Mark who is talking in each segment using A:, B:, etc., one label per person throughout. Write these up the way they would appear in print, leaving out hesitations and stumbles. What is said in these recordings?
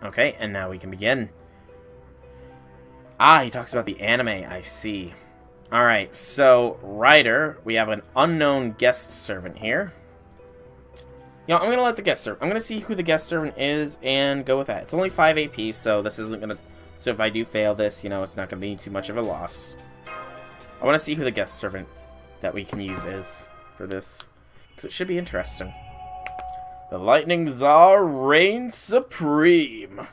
A: Okay, and now we can begin. Ah, he talks about the anime, I see. Alright, so, Ryder, we have an unknown guest servant here. You know, I'm going to let the guest servant, I'm going to see who the guest servant is and go with that. It's only 5 AP, so this isn't going to, so if I do fail this, you know, it's not going to be too much of a loss. I want to see who the guest servant that we can use is for this, because it should be interesting. The Lightning Tsar reigns supreme.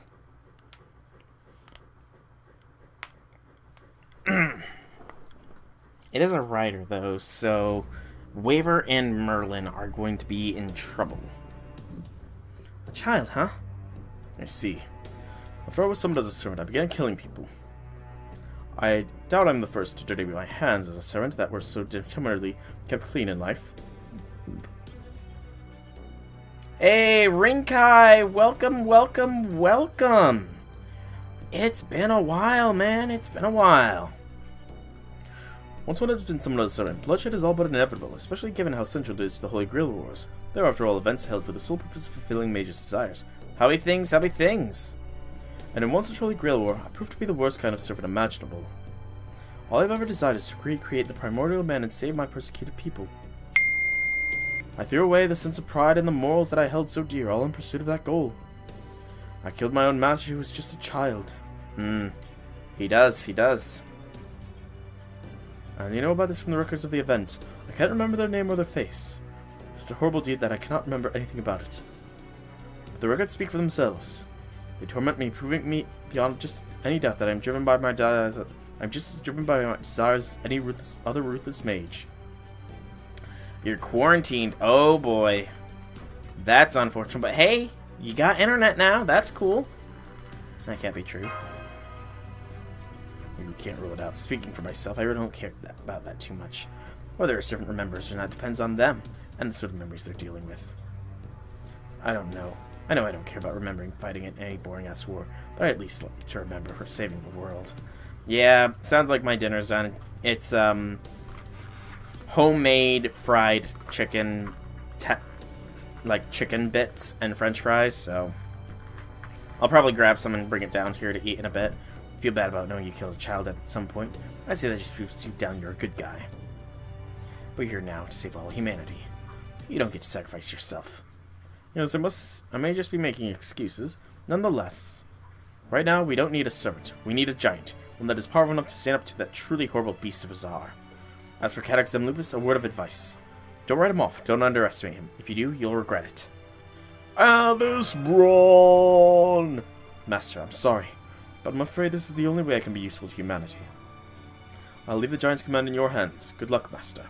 A: It is a Ryder, though, so Waver and Merlin are going to be in trouble. A child, huh? I see. Before I was summoned as a servant, I began killing people. I doubt I'm the first to dirty my hands as a servant that were so determinedly kept clean in life. Hey, Rinkai! Welcome, welcome, welcome! It's been a while, man. It's been a while. Once one has been summoned as a servant, bloodshed is all but inevitable, especially given how central it is to the Holy Grail Wars. They are, after all, events held for the sole purpose of fulfilling mages' desires. Happy things, happy things! And in one such Holy Grail War, I proved to be the worst kind of servant imaginable. All I've ever desired is to recreate the primordial man and save my persecuted people. I threw away the sense of pride and the morals that I held so dear, all in pursuit of that goal. I killed my own master who was just a child. He does, he does. And you know about this from the records of the event. I can't remember their name or their face. It's a horrible deed that I cannot remember anything about it. But the records speak for themselves. They torment me, proving me beyond just any doubt that I'm driven by my desires. I'm just as driven by my desires as any other ruthless mage. You're quarantined. Oh boy. That's unfortunate. But hey, you got internet now. That's cool. That can't be true. You can't rule it out. Speaking for myself, I really don't care about that too much. Whether a servant remembers or not depends on them and the sort of memories they're dealing with. I don't know. I know I don't care about remembering fighting in any boring-ass war, but I at least like to remember her saving the world. Yeah, sounds like my dinner's done. It's, homemade fried chicken, like chicken bits and french fries, so I'll probably grab some and bring it down here to eat in a bit. Feel bad about knowing you killed a child at some point. I say that just proves deep down you're a good guy. But you're here now to save all humanity. You don't get to sacrifice yourself. Yes, I may just be making excuses. Nonetheless, right now we don't need a servant. We need a giant, one that is powerful enough to stand up to that truly horrible beast of a Tsar. As for Cadex Zemlupus, a word of advice. Don't write him off. Don't underestimate him. If you do, you'll regret it. Alice Braun! Master, I'm sorry, but I'm afraid this is the only way I can be useful to humanity. I'll leave the giant's command in your hands. Good luck, Master.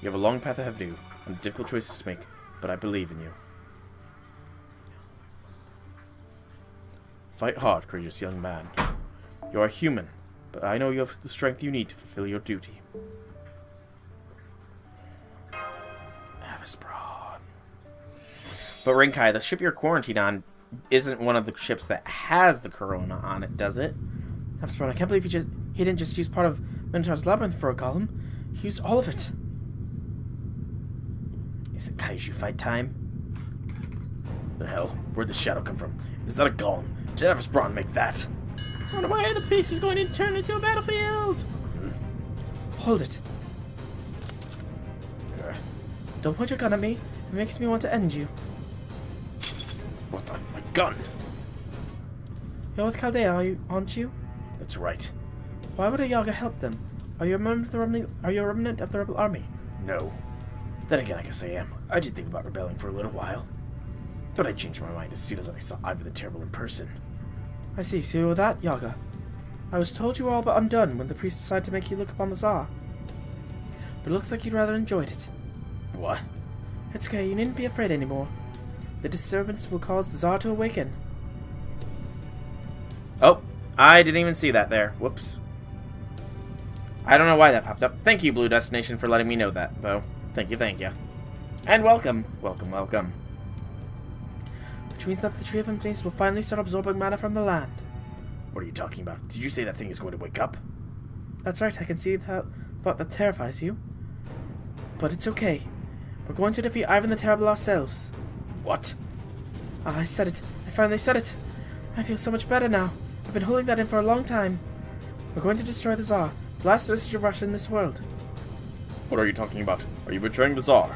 A: You have a long path ahead of you, and difficult choices to make, but I believe in you. Fight hard, courageous young man. You are human, but I know you have the strength you need to fulfill your duty. Alice Braun. But Rinkai, the ship you're quarantined on isn't one of the ships that has the corona on it, does it? Alice Braun, I can't believe he didn't just use part of Minotaur's labyrinth for a golem. He used all of it. Is it kaiju fight time? The hell? Where'd the shadow come from? Is that a golem? Did Alice Braun make that? On the way, the piece is going to turn into a battlefield! Hold it. Don't point your gun at me. It makes me want to end you. What the? My gun! You're with Chaldea, aren't you? That's right. Why would a Yaga help them? Are you a remnant of the rebel army? No. Then again, I guess I am. I did think about rebelling for a little while. But I changed my mind as soon as I saw Ivan the Terrible in person. I see. So you're that, Yaga. I was told you were all but undone when the priest decided to make you look upon the Tsar. But it looks like you'd rather enjoyed it. What? It's okay. You needn't be afraid anymore. The disturbance will cause the Tsar to awaken. Oh, I didn't even see that there. Whoops. I don't know why that popped up. Thank you, Blue Destination, for letting me know that, though. Thank you, thank you. And welcome. Welcome, welcome. Which means that the Tree of Emptiness will finally start absorbing mana from the land. What are you talking about? Did you say that thing is going to wake up? That's right, I can see that thought that terrifies you. But it's okay. We're going to defeat Ivan the Terrible ourselves. What? Ah, I said it. I finally said it.
B: I feel so much better now. I've been holding that in for a long time. We're going to destroy the Tsar, the last vestige of Russia in this world.
A: What are you talking about? Are you betraying the Tsar?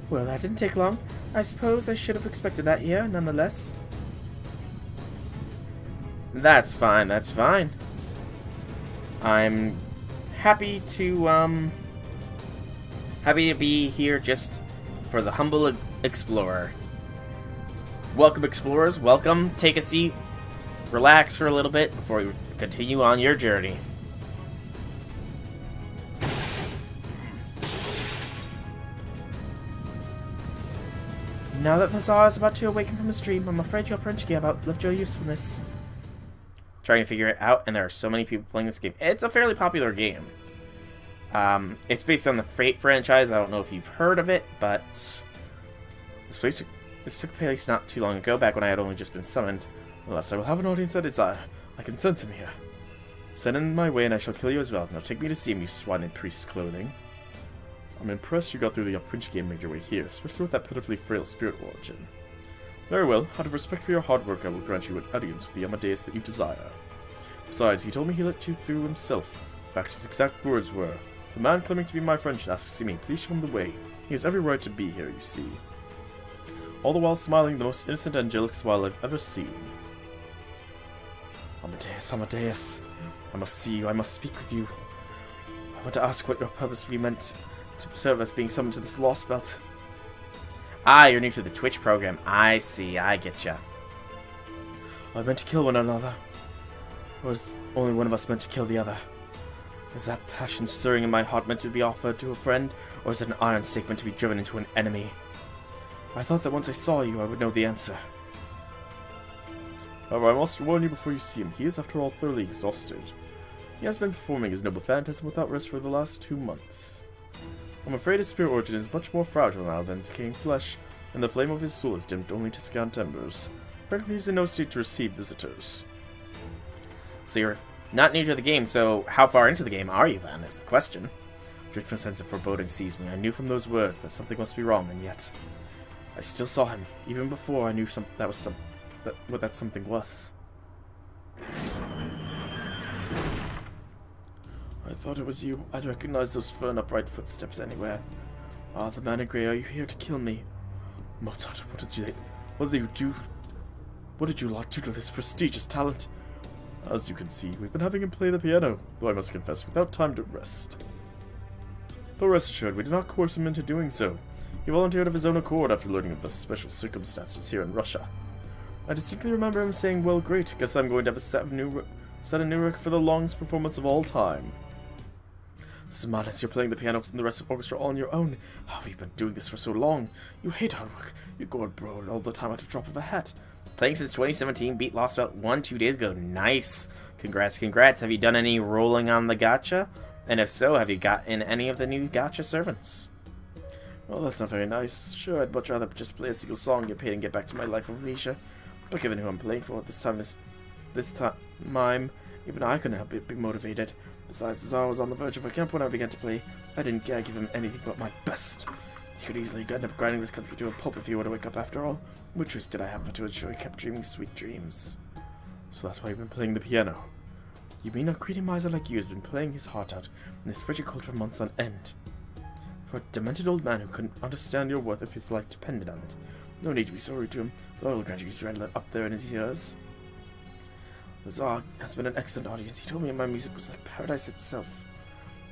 B: Well, that didn't take long. I suppose I should have expected that, yeah, nonetheless.
A: That's fine, that's fine. I'm happy to be here just for the humble explorer. Welcome, explorers. Welcome. Take a seat. Relax for a little bit before you continue on your journey.
B: Now that the Tsar is about to awaken from his dream, I'm afraid your Prince have outlived your usefulness.
A: Trying to figure it out, and there are so many people playing this game. It's a fairly popular game. It's based on the Fate franchise. I don't know if you've heard of it, but this took place not too long ago, back when I had only just been summoned. Unless I will have an audience that desire. I can sense him here. Send him my way and I shall kill you as well. Now take me to see him, you swine in priest's clothing. I'm impressed you got through the Prince game made your way here, especially with that pitifully frail spirit origin. Very well, out of respect for your hard work, I will grant you an audience with the Amadeus that you desire. Besides, he told me he let you through himself. In fact, his exact words were, "The man claiming to be my friend asks to see me. Please show him the way. He has every right to be here, you see." All the while smiling the most innocent angelic smile I've ever seen. Amadeus, Amadeus. I must see you, I must speak with you. I want to ask what your purpose we meant to serve as being summoned to this Lostbelt. Ah, you're new to the Twitch program. I see, I get ya.
B: I meant to kill one another. Or was only one of us meant to kill the other? Is that passion stirring in my heart meant to be offered to a friend, or is it an iron stake meant to be driven into an enemy? I thought that once I saw you, I would know the answer. However, I must warn you before you see him. He is, after all, thoroughly exhausted. He has been performing his noble phantasm without rest for the last 2 months. I'm afraid his spirit origin is much more fragile now than decaying flesh, and the flame of his soul is dimmed only to scant embers. Frankly, he's in no state to receive visitors.
A: So you're not new to the game, so how far into the game are you then, is the question.
B: A dreadful sense of foreboding seized me. I knew from those words that something must be wrong, and yet I still saw him, even before I knew what that something was. I thought it was you. I'd recognize those firm, upright footsteps anywhere. Ah, the man in grey, are you here to kill me? Mozart, what did you lot do to this prestigious talent? As you can see, we've been having him play the piano, though I must confess, without time to rest. But rest assured, we did not coerce him into doing so. He volunteered of his own accord after learning of the special circumstances here in Russia. I distinctly remember him saying, "Well, great, guess I'm going to have set a new record for the longest performance of all time." This is madness. You're playing the piano from the rest of the orchestra all on your own. How have you been doing this for so long? You hate hard work. You go abroad all the time at a drop of a hat.
A: Playing since 2017, beat Lostbelt 2 days ago. Nice. Congrats, congrats. Have you done any rolling on the gacha? And if so, have you gotten any of the new gacha servants? Well, that's not very nice. Sure, I'd much rather just play a single song, get paid, and get back to my life of leisure. But given who I'm playing for this time, even I couldn't help but be motivated. Besides, the Tsar was on the verge of a camp when I began to play. I didn't dare give him anything but my best. He could easily end up grinding this country to a pulp if he were to wake up after all. What choice did I have but to ensure he kept dreaming sweet dreams? So that's why you've been playing the piano. You mean a greedy miser like you has been playing his heart out in this frigid cold for months on end? For a demented old man who couldn't understand your worth if his life depended on it. No need to be sorry to him, though I will grant you he's right up there in his ears. The Tsar has been an excellent audience. He told me my music was like paradise itself.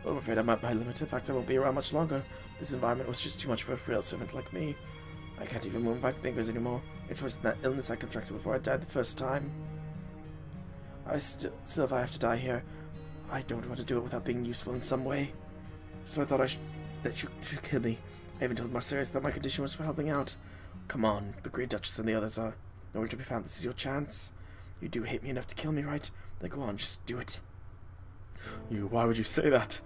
A: But I'm afraid I'm at my limit. In fact, I won't be around much longer. This environment was just too much for a frail servant like me. I can't even move my fingers anymore. It's worse than that illness I contracted before I died the first time. Still, if I have to die here, I don't want to do it without being useful in some way. So I thought that you should kill me. I even told Marcellus that my condition was for helping out. Come on, the Great Duchess and the others are nowhere to be found. This is your chance. You do hate me enough to kill me, right? Then go on, just do it. Why would you say that?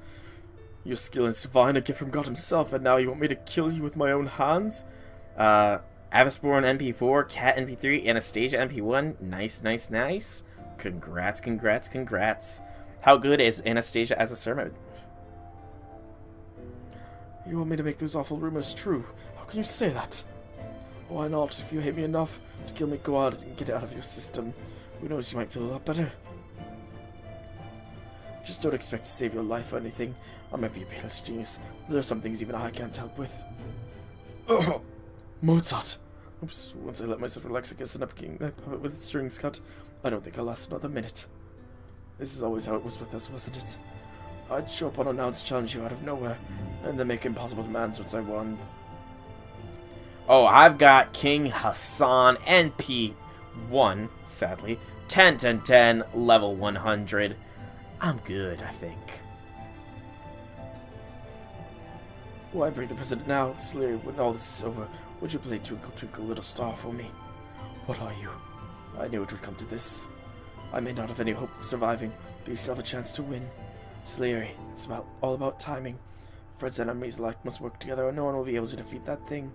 A: Your skill is divine, a gift from God himself, and now you want me to kill you with my own hands? Avasborn NP4, Cat NP3, Anastasia NP1. Nice, nice, nice. Congrats, congrats, congrats. How good is Anastasia as a servant?
B: You want me to make those awful rumors true? How can you say that? Why not? If you hate me enough to kill me, go out and get it out of your system. Who knows, you might feel a lot better. Just don't expect to save your life or anything. I might be a painless genius, but there are some things even I can't help with. Oh, Mozart! Oops, once I let myself relax, I guess end up getting that puppet with its strings cut. I don't think I'll last another minute. This is always how it was with us, wasn't it? I'd show up unannounced, challenge you out of nowhere, and then make impossible demands once I won.
A: Oh, I've got King Hassan NP1, sadly. 10, 10, 10, level 100. I'm good, I think.
B: Why bring the president now? Sleary, when all this is over, would you play Twinkle Twinkle Little Star for me? What are you? I knew it would come to this. I may not have any hope of surviving, but you still have a chance to win. Sleary, it's all about timing. Friends and enemies alike must work together, or no one will be able to defeat that thing.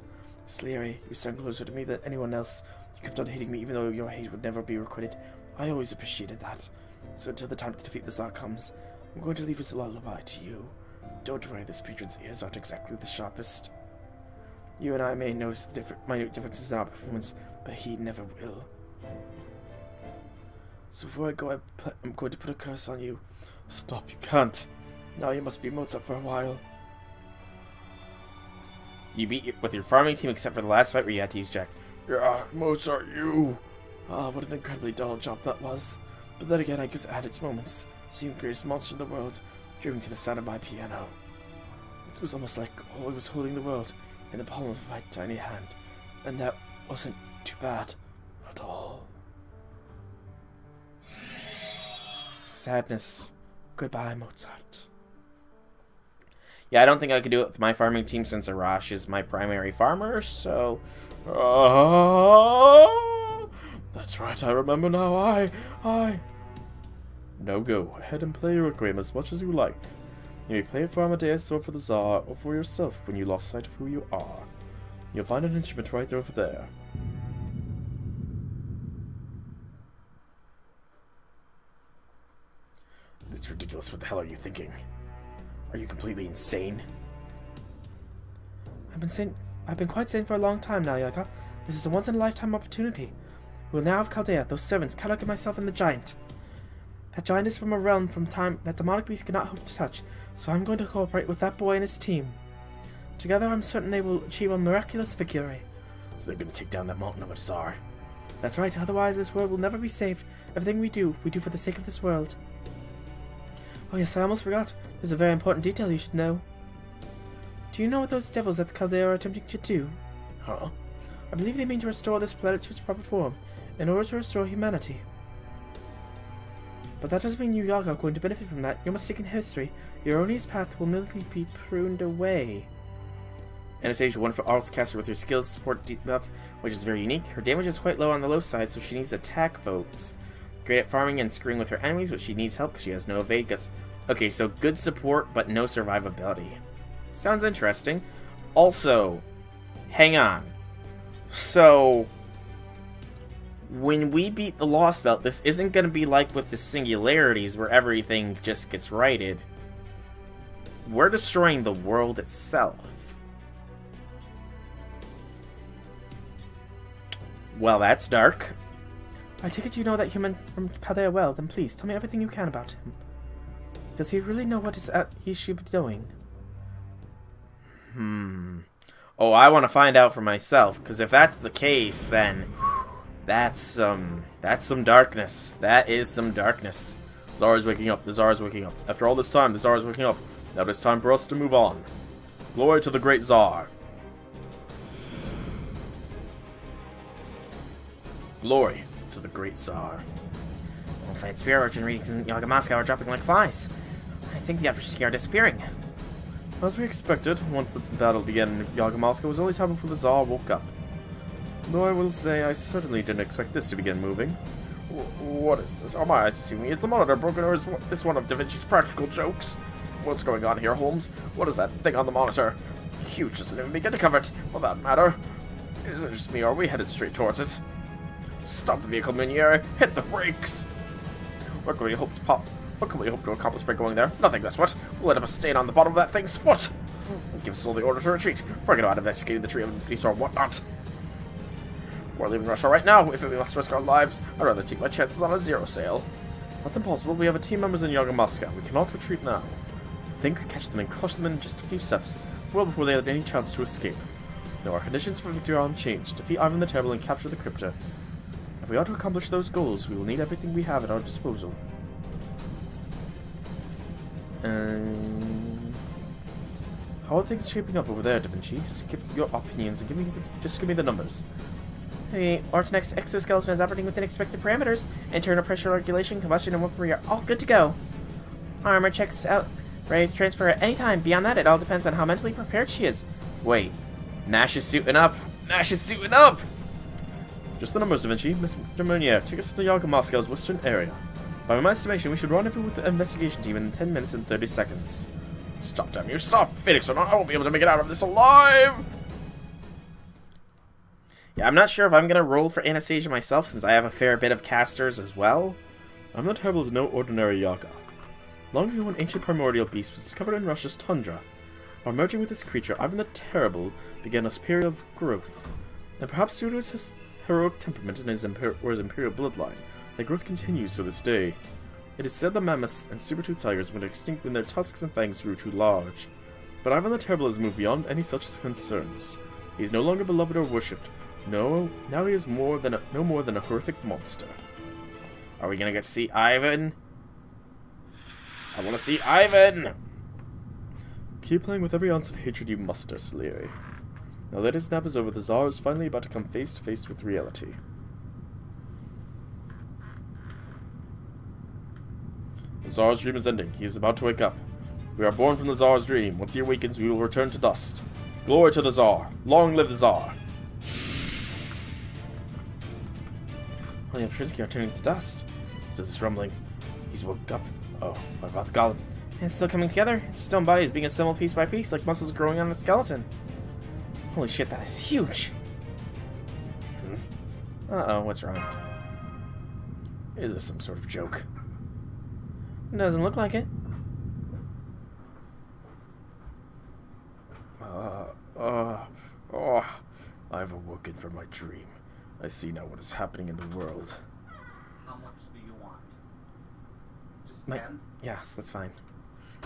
B: Sleary, you stand closer to me than anyone else. You kept on hating me even though your hate would never be requited. I always appreciated that. So until the time to defeat the Tsar comes, I'm going to leave his lullaby to you. Don't worry, this patron's ears aren't exactly the sharpest. You and I may notice the minute differences in our performance, but he never will. So before I go, I'm going to put a curse on you. Stop, you can't. Now you must be Mozart for a while.
A: You beat with your farming team except for the last fight where you had to use Jack.
B: Yeah, Mozart, you! Ah, what an incredibly dull job that was. But then again, I guess it had its moments. Seeing the greatest monster in the world, dreaming to the sound of my piano. It was almost like I was holding the world in the palm of my tiny hand. And that wasn't too bad at all.
A: Sadness. Goodbye, Mozart. Yeah, I don't think I could do it with my farming team since Arash is my primary farmer, so...
B: That's right, I remember now. Now go ahead and play your game as much as you like. You may play it for Amadeus or for the Tsar or for yourself when you lost sight of who you are. You'll find an instrument right over there. It's ridiculous. What the hell are you thinking? Are you completely insane?
C: I've been quite sane for a long time now, Yaga. This is a once-in-a-lifetime opportunity. We'll now have Chaldea, those servants, Kalak and myself and the giant. That giant is from a realm from time that demonic beasts cannot hope to touch, so I'm going to cooperate with that boy and his team. Together I'm certain they will achieve a miraculous victory.
B: So they're going to take down that mountain of a Tsar.
C: That's right, otherwise this world will never be saved. Everything we do for the sake of this world. Oh yes, I almost forgot. There's a very important detail you should know. Do you know what those devils at the Chaldea are attempting to do?
B: Huh?
C: I believe they mean to restore this planet to its proper form, in order to restore humanity. But that doesn't mean you Yaga are going to benefit from that. You're mistaken history. Your erroneous path will merely be pruned away.
A: Anastasia, one for Arts caster with her skills support debuff, which is very unique. Her damage is quite low on the low side, so she needs attack votes. Great at farming and screwing with her enemies, but she needs help because she has no evade guts. Okay, so good support, but no survivability. Sounds interesting. Also, hang on. So, when we beat the Lostbelt, this isn't going to be like with the Singularities, where everything just gets righted. We're destroying the world itself. Well, that's dark.
C: I take it you know that human from Chaldea well, then please, tell me everything you can about him. Does he really know what he should be doing?
A: Oh, I want to find out for myself, because if that's the case, then that's some darkness. That is some darkness.
B: Tsar is waking up. The Tsar is waking up. After all this time, the Tsar is waking up. Now it's time for us to move on. Glory to the great Tsar. Glory to the great Tsar.
A: Alongside Spirit Origin readings in Yaga Moscow are dropping like flies. I think the Upper are disappearing.
B: As we expected, once the battle began in Yaga Moscow, it was only time before the Tsar woke up. Though I will say, I certainly didn't expect this to begin moving. What is this? Are my eyes deceiving me? Is the monitor broken, or is this one of Da Vinci's practical jokes? What's going on here, Holmes? What is that thing on the monitor? Huge doesn't even begin to cover it, for that matter. Is it just me, or are we headed straight towards it? Stop the vehicle, Meunier! Hit the brakes! What can we hope to accomplish by going there? Nothing, that's what. We'll let up a stain on the bottom of that thing's foot! It gives us all the order to retreat. Forget about investigating the tree of the police or whatnot.
A: We're leaving Russia right now. If we must risk our lives, I'd rather take my chances on a zero sail.
B: That's impossible. We have a team members in Yaga Moscow. We cannot retreat now. I think we catch them and crush them in just a few steps, well before they have any chance to escape. No, our conditions for victory are unchanged. Defeat Ivan the Terrible and capture the crypto. If we are to accomplish those goals, we will need everything we have at our disposal. How are things shaping up over there, Da Vinci? Skip your opinions and just give me the numbers.
C: The Ortnex exoskeleton is operating within expected parameters. Internal pressure regulation, combustion, and weaponry are all good to go. Armor checks out, ready to transfer at any time. Beyond that, it all depends on how mentally prepared she is.
A: Wait, Nash is suiting up. Nash is suiting up.
B: Just the numbers, Da Vinci. Mr. Meunier, take us to the Yaga Moscow's western area. By my estimation, we should rendezvous with the investigation team in 10 minutes and 30 seconds.
A: Stop, damn you, stop! Phoenix or not, I won't be able to make it out of this alive! Yeah, I'm not sure if I'm gonna roll for Anastasia myself, since I have a fair bit of casters as well.
B: Ivan the Terrible is no ordinary Yaga. Long ago, an ancient primordial beast was discovered in Russia's tundra. By merging with this creature, Ivan the Terrible began a period of growth. And perhaps due to his heroic temperament and his imperial bloodline, that growth continues to this day. It is said the mammoths and saber-toothed tigers went extinct when their tusks and fangs grew too large. But Ivan the Terrible has moved beyond any such concerns. He is no longer beloved or worshipped. No, now he is no more than a horrific monster.
A: Are we gonna get to see Ivan? I wanna see Ivan!
B: Keep playing with every ounce of hatred you muster, Salieri. Now that his nap is over, the Tsar is finally about to come face to face with reality. The Tsar's dream is ending. He is about to wake up. We are born from the Tsar's dream. Once he awakens, we will return to dust. Glory to the Tsar! Long live the Tsar!
C: William Shrinsky are turning to dust.
B: Does this rumbling? He's woke up. Oh, what about the golem?
C: It's still coming together. Its stone body is being assembled piece by piece, like muscles growing on a skeleton. Holy shit, that is huge!
A: Uh-oh, what's wrong?
B: Is this some sort of joke?
C: Doesn't look like it.
B: I've awoken from my dream. I see now what is happening in the world.
D: How much do you want? Just
C: My-
D: 10?
C: Yes, that's fine.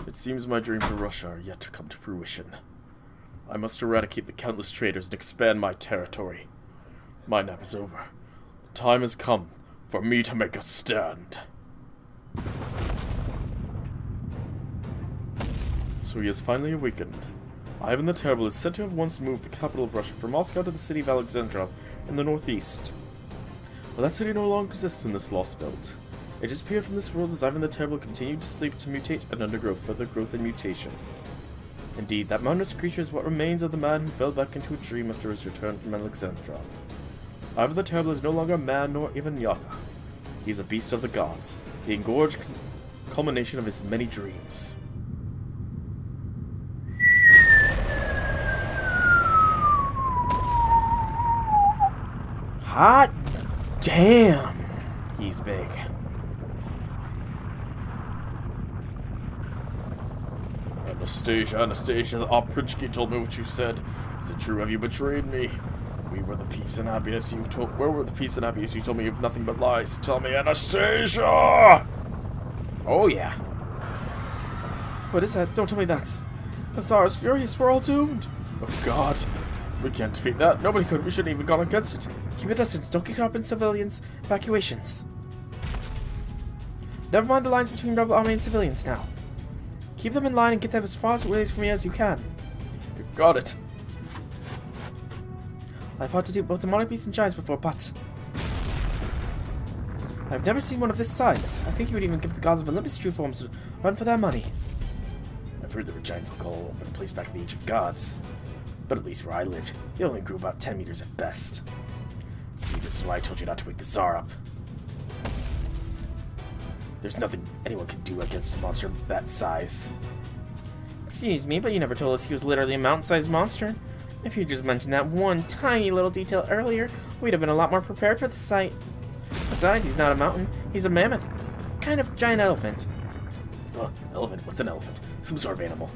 B: It seems my dreams for Russia are yet to come to fruition. I must eradicate the countless traitors and expand my territory. My nap is over. The time has come for me to make a stand. So he has finally awakened. Ivan the Terrible is said to have once moved the capital of Russia from Moscow to the city of Alexandrov in the northeast. But that city no longer exists in this Lostbelt. It disappeared from this world as Ivan the Terrible continued to sleep, to mutate, and undergo further growth and mutation. Indeed, that mountainous creature is what remains of the man who fell back into a dream after his return from Alexandrov. Ivan the Terrible is no longer a man nor even Yaga. He is a beast of the gods, the engorged culmination of his many dreams.
C: Hot damn! He's big.
B: Anastasia, the Oprinchki told me what you said. Is it true? Have you betrayed me? Where were the peace and happiness you told me of nothing but lies? Tell me, Anastasia!
A: Oh, yeah.
C: What is that? Don't tell me that. The Tsar is furious. We're all doomed.
B: Oh God, we can't defeat that. Nobody could. We shouldn't even gone against it.
C: Keep your distance. Don't get caught up in civilians' evacuations. Never mind the lines between rebel army and civilians now. Keep them in line and get them as far away from me as you can.
B: Got it.
C: I've had to do both demonic beasts and giants before, but I've never seen one of this size. I think you would even give the gods of Olympus true forms a run for their money.
B: I've heard there were giant folk all over the place back in the Age of Gods. But at least where I lived, they only grew about 10 meters at best. See, this is why I told you not to wake the Tsar up. There's nothing anyone can do against a monster of that size.
C: Excuse me, but you never told us he was literally a mountain-sized monster. If you just mentioned that one tiny little detail earlier, we'd have been a lot more prepared for the sight. Besides, he's not a mountain. He's a mammoth. Kind of giant elephant.
B: Elephant? What's an elephant? Some sort of animal.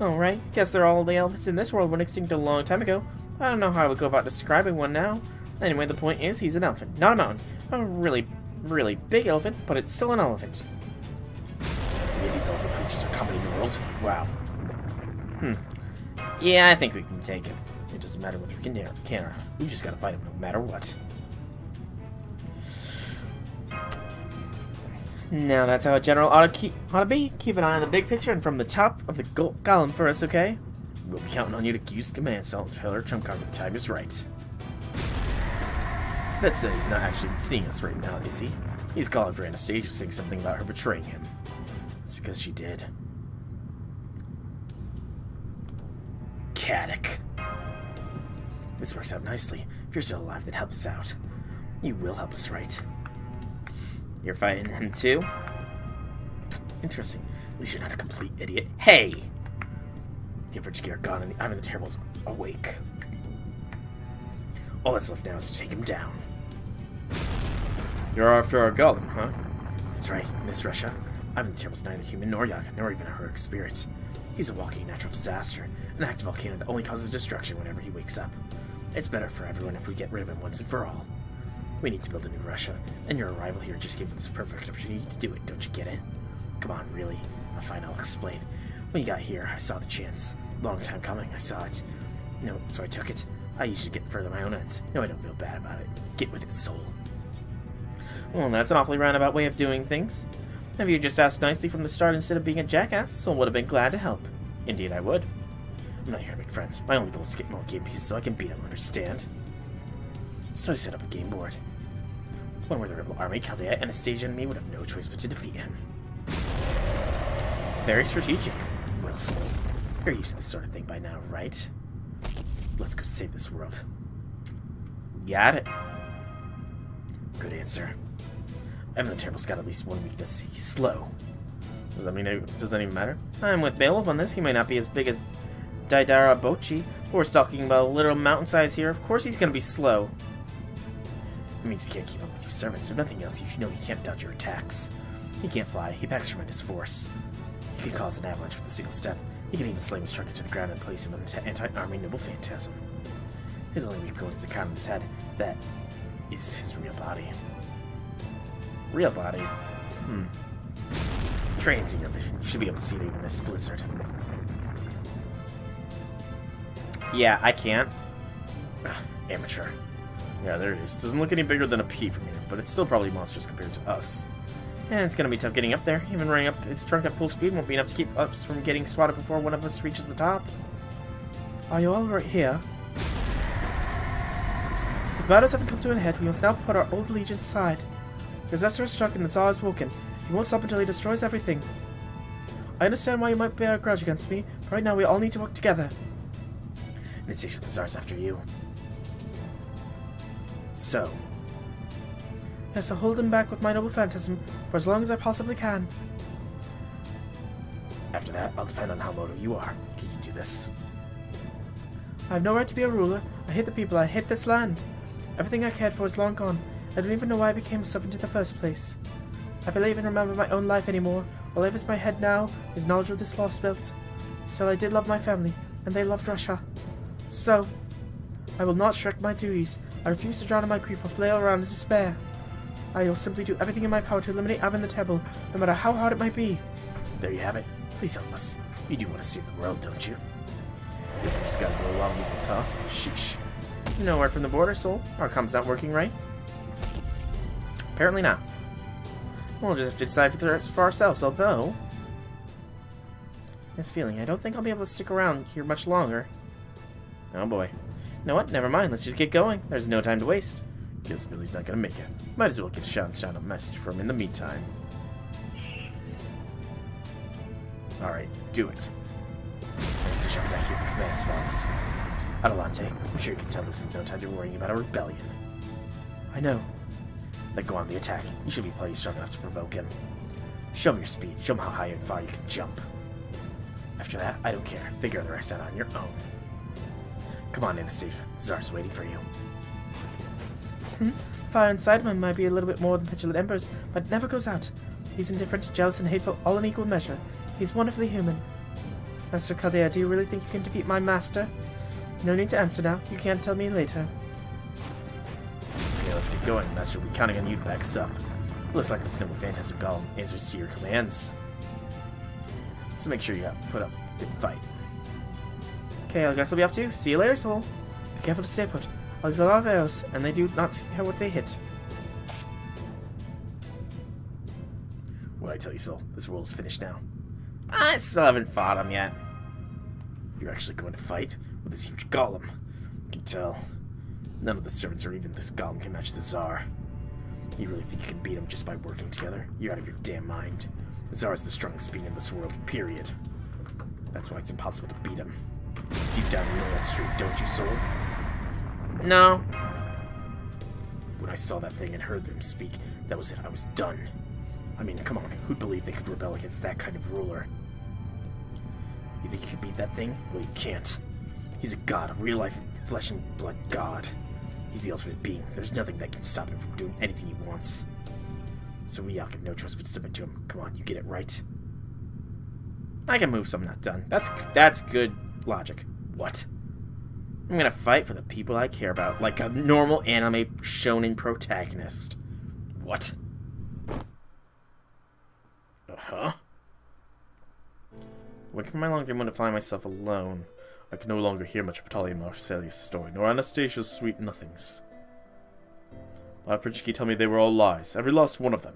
C: Oh, right. Guess all the elephants in this world went extinct a long time ago. I don't know how I would go about describing one now. Anyway, the point is, he's an elephant, not a mountain. A really, really big elephant, but it's still an elephant.
A: Maybe these elephant creatures are coming in the world. Wow.
C: Yeah, I think we can take him.
A: It doesn't matter whether we can or can't. We just gotta fight him no matter what.
C: Now that's how a general ought to be. Keep an eye on the big picture and from the top of the column for us, okay?
A: We'll be counting on you to use command cell and tell our trump card when the time is right. Let's say he's not actually seeing us right now, is he? He's calling for Anastasia, saying something about her betraying him. It's because she did. Caddick. This works out nicely. If you're still alive, then help us out. You will help us, right?
C: You're fighting him too?
A: Interesting. At least you're not a complete idiot. Hey! The bridge gear gone and the Ivan the Terrible's awake. All that's left now is to take him down.
B: You're after our golem, huh?
A: That's right, in this Russia, Ivan the Terrible's neither human nor Yaga, nor even a heroic spirit. He's a walking natural disaster, an active volcano that only causes destruction whenever he wakes up. It's better for everyone if we get rid of him once and for all. We need to build a new Russia, and your arrival here just gave us the perfect opportunity to do it, don't you get it? Come on, really? Fine, I'll explain. When you got here, I saw the chance. Long time coming, I saw it. No, so I took it. I usually get further my own ends. No, I don't feel bad about it. Get with it, soul.
C: Well, that's an awfully roundabout way of doing things. If you just asked nicely from the start instead of being a jackass, Soul would have been glad to help.
A: Indeed, I would. I'm not here to make friends. My only goal is to get more game pieces so I can beat him, understand? So I set up a game board. When we're the rebel army, Chaldea, Anastasia, and me would have no choice but to defeat him.
C: Very strategic.
A: Well, Soul, you're used to this sort of thing by now, right? Let's go save this world.
C: Got it.
A: Good answer. Ivan the Terrible's got at least one weakness. He's slow.
C: Does that even matter? I'm with Beowulf on this. He might not be as big as Daidara Bochi, but we're talking about a literal mountain size here. Of course he's going to be slow.
A: It means he can't keep up with your servants. If nothing else, you should know he can't dodge your attacks. He can't fly. He packs tremendous force. He can cause an avalanche with a single step. He can even slam his truck into the ground and place him an anti-army noble phantasm. His only weak point is the crown on his head. That is his real body.
C: Real body?
A: Training's in your vision. You should be able to see it even in this blizzard.
C: Yeah, I can't.
A: Ugh, amateur.
B: Yeah, there it is. Doesn't look any bigger than a pea from here, but it's still probably monstrous compared to us.
C: And it's going to be tough getting up there. Even running up his trunk at full speed won't be enough to keep us from getting swatted before one of us reaches the top. Are you all right here? If matters haven't come to an head, we must now put our old allegiance aside. The disaster is struck and the Tsar is woken. He won't stop until he destroys everything. I understand why you might bear a grudge against me, but right now we all need to work together.
A: Anastasia, the Tsar's after you. So,
C: Yes, I'll hold him back with my noble phantasm for as long as I possibly can.
A: after that, I'll depend on how motive you are. Can you do this?
C: I have no right to be a ruler. I hate the people. I hate this land. Everything I cared for is long gone. I don't even know why I became a servant in the first place. I barely even remember my own life anymore. All I have in my head now is knowledge of this Lostbelt. Still, I did love my family, and they loved Russia. So, I will not shirk my duties. I refuse to drown in my grief or flail around in despair. I will simply do everything in my power to eliminate Ivan the Terrible, no matter how hard it might be.
A: There you have it. Please help us. You do want to save the world, don't you? Guess we just gotta go along with this, huh? Sheesh.
C: No word from the border, Soul. Our comms not working right? Apparently not. We'll just have to decide for ourselves, although... this feeling, I don't think I'll be able to stick around here much longer. Oh boy. You know what? Never mind. Let's just get going. There's no time to waste.
A: Guess Billy's not gonna make it. Might as well give Sean a message for him in the meantime. Alright, do it. Let's jump back here with command spells. Adelante, I'm sure you can tell this is no time to be worrying about a rebellion.
C: I know.
A: Then go on the attack. You should be plenty strong enough to provoke him. Show him your speed. Show him how high and far you can jump. After that, I don't care. Figure the rest out on your own. Come on, Anastasia. Tsar's waiting for you.
C: Fire inside him might be a little bit more than petulant embers, but it never goes out. He's indifferent, jealous, and hateful, all in equal measure. He's wonderfully human. Master Chaldea, do you really think you can defeat my master? No need to answer now. You can't tell me later.
A: let's get going. Master will be counting on you to back us up. Looks like this noble phantasm golem answers to your commands. So make sure you have put up a good fight.
C: Okay, I guess I'll be off too. See you later, Soul. Be careful to stay put. There's a lot of arrows, and they do not care what they hit.
A: What'd I tell you, Soul? This world is finished now. I still haven't fought him yet. You're actually going to fight with this huge golem. You can tell. None of the servants or even this golem can match the Tsar. You really think you can beat him just by working together? You're out of your damn mind. The Tsar is the strongest being in this world, period. That's why it's impossible to beat him. Deep down you know that's true, don't you, Soul? No. When I saw that thing and heard them speak, that was it. I was done. I mean, come on, who'd believe they could rebel against that kind of ruler? You think you can beat that thing? Well, you can't. He's a god, a real-life, flesh-and-blood god. He's the ultimate being. There's nothing that can stop him from doing anything he wants. So we all have no choice but to submit to him. Come on, you get it right. I can move so I'm not done. That's good logic. What? I'm gonna fight for the people I care about, like a normal anime shonen protagonist. What? Uh-huh. Working for my long dream when to find myself alone. I can no longer hear much of Natalia Marsalia's story, nor Anastasia's sweet nothings. My Princhki tell me they were all lies, every last one of them.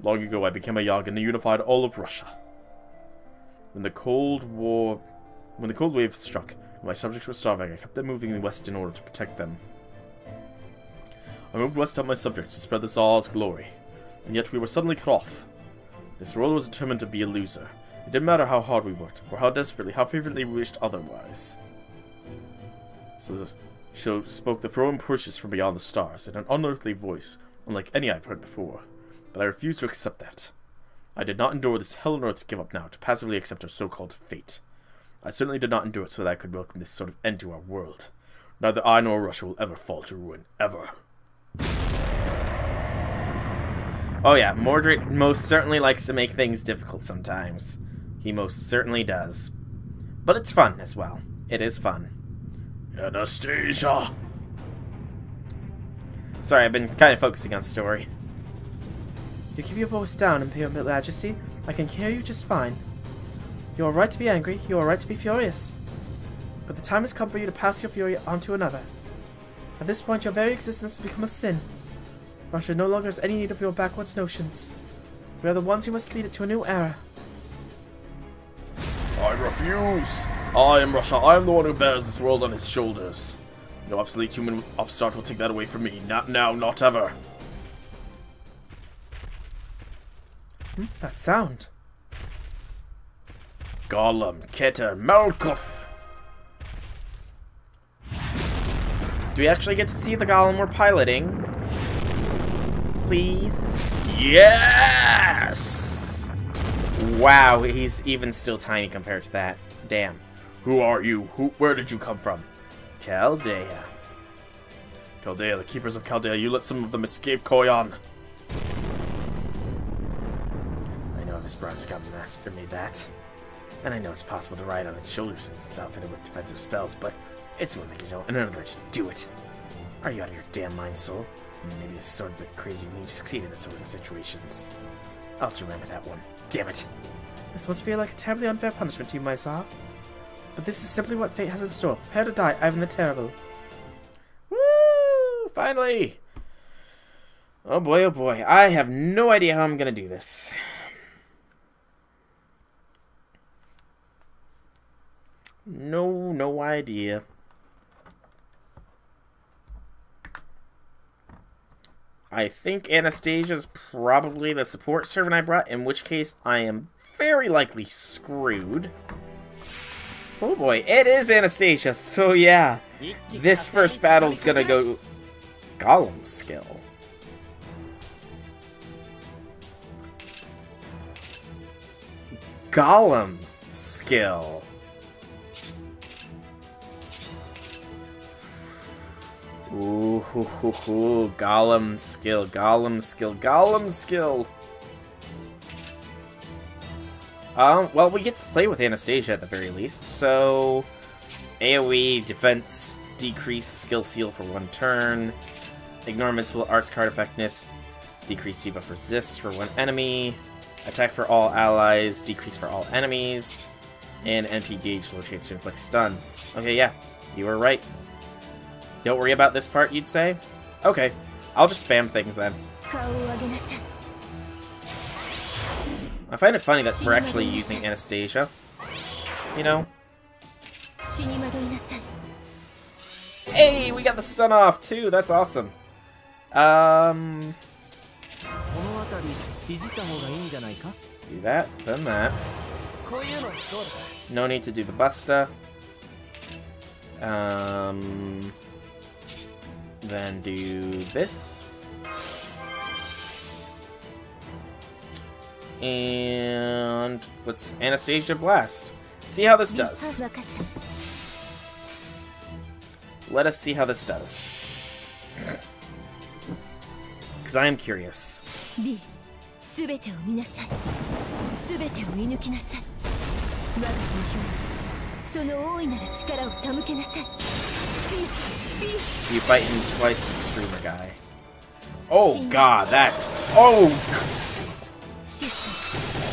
A: Long ago I became a Yag and unified all of Russia. When the Cold Wave struck, and my subjects were starving, I kept them moving west in order to protect them. I moved west to help my subjects to spread the Tsar's glory, and yet we were suddenly cut off. This ruler was determined to be a loser. It didn't matter how hard we worked, or how desperately, how fervently we wished otherwise. So the show spoke the throne pushes from beyond the stars, in an unearthly voice, unlike any I've heard before. But I refused to accept that. I did not endure this hell on earth to give up now, to passively accept our so-called fate. I certainly did not endure it so that I could welcome this sort of end to our world. Neither I nor Russia will ever fall to ruin, ever. Oh yeah, Mordred most certainly likes to make things difficult sometimes. He most certainly does. But it's fun as well. It is fun. Anastasia! Sorry, I've been kind of focusing on story.
C: You keep your voice down, Imperial Majesty. I can hear you just fine. You are right to be angry, you are right to be furious. But the time has come for you to pass your fury on to another. At this point, your very existence has become a sin. Russia no longer has any need of your backwards notions. We are the ones who must lead it to a new era.
B: I refuse! I am Russia. I am the one who bears this world on his shoulders. No obsolete human upstart will take that away from me. Not now, not ever.
C: That sound.
B: Gollum, Keter, Malkuth!
A: Do we actually get to see the golem we're piloting? Please?
B: Yes!
A: Wow, he's even still tiny compared to that. Damn.
B: Who are you? Where did you come from?
A: Chaldea.
B: Chaldea, the keepers of Chaldea, you let some of them escape Koyan.
A: I know Visperon's got master made that. And I know it's possible to ride on its shoulders since it's outfitted with defensive spells, but it's one thing to know and another to do it. Are you out of your damn mind, Soul? Maybe this is sort of a bit crazy when you succeed in this sort of situations. I'll have to remember that one. Damn it.
C: This must feel like a terribly unfair punishment to you, my Tsar. But this is simply what fate has in store. Prepare to die, Ivan the Terrible.
A: Woo! Finally! Oh boy, oh boy. I have no idea how I'm gonna do this. No idea. I think Anastasia's probably the support servant I brought, in which case I am very likely screwed. Oh boy, it is Anastasia, so yeah. This first battle's gonna go Golem skill. Golem skill. Ooh, Golem skill, Golem skill, Golem skill. Well, we get to play with Anastasia at the very least, so AoE, defense, decrease, skill seal for 1 turn, Ignore invincible arts card effectiveness. Decrease debuff resist for one enemy. Attack for all allies. Decrease for all enemies. And NP gauge low chance to inflict stun. Okay, yeah. You were right. Don't worry about this part, you'd say? Okay. I'll just spam things then. I find it funny that we're actually using Anastasia. You know? Hey, we got the stun off too. That's awesome. Do that, then that. No need to do the Busta. Then do this. And let's Anastasia Blast. See how this does. Let us see how this does. Because I am curious. You fighting twice the streamer guy. Oh god, that's... Oh!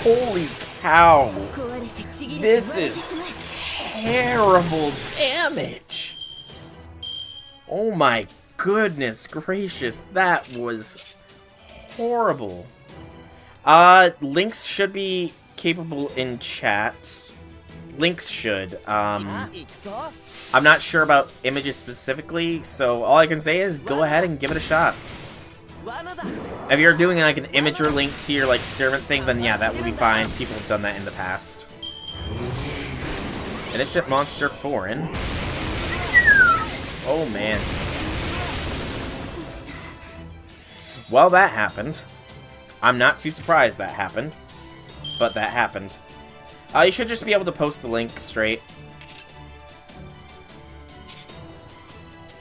A: Holy cow! This is terrible damage! Oh my goodness gracious, that was horrible. Links should be capable in chat. Links should. I'm not sure about images specifically, so all I can say is go ahead and give it a shot. If you're doing like an imager link to your like servant thing, then yeah, that would be fine. People have done that in the past. Innocent monster foreign. Oh man. Well, that happened. I'm not too surprised that happened, but that happened. You should just be able to post the link straight.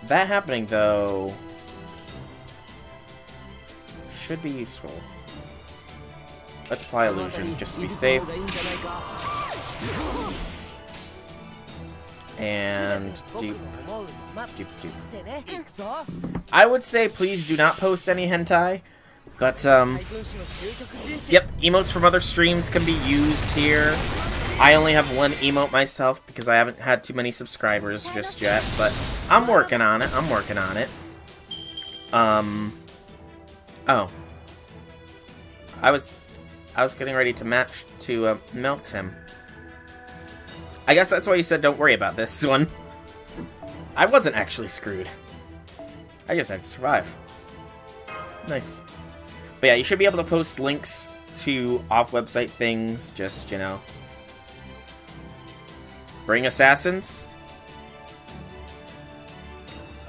A: That happening, though, should be useful. Let's apply illusion, just to be safe. And dupe. Dupe, dupe. I would say please do not post any hentai. But, yep, emotes from other streams can be used here. I only have one emote myself because I haven't had too many subscribers just yet, but I'm working on it, Oh. I was getting ready to match to, melt him. I guess that's why you said don't worry about this one. I wasn't actually screwed. I just had to survive. Nice. But yeah, you should be able to post links to off-website things, just, you know. Bring assassins?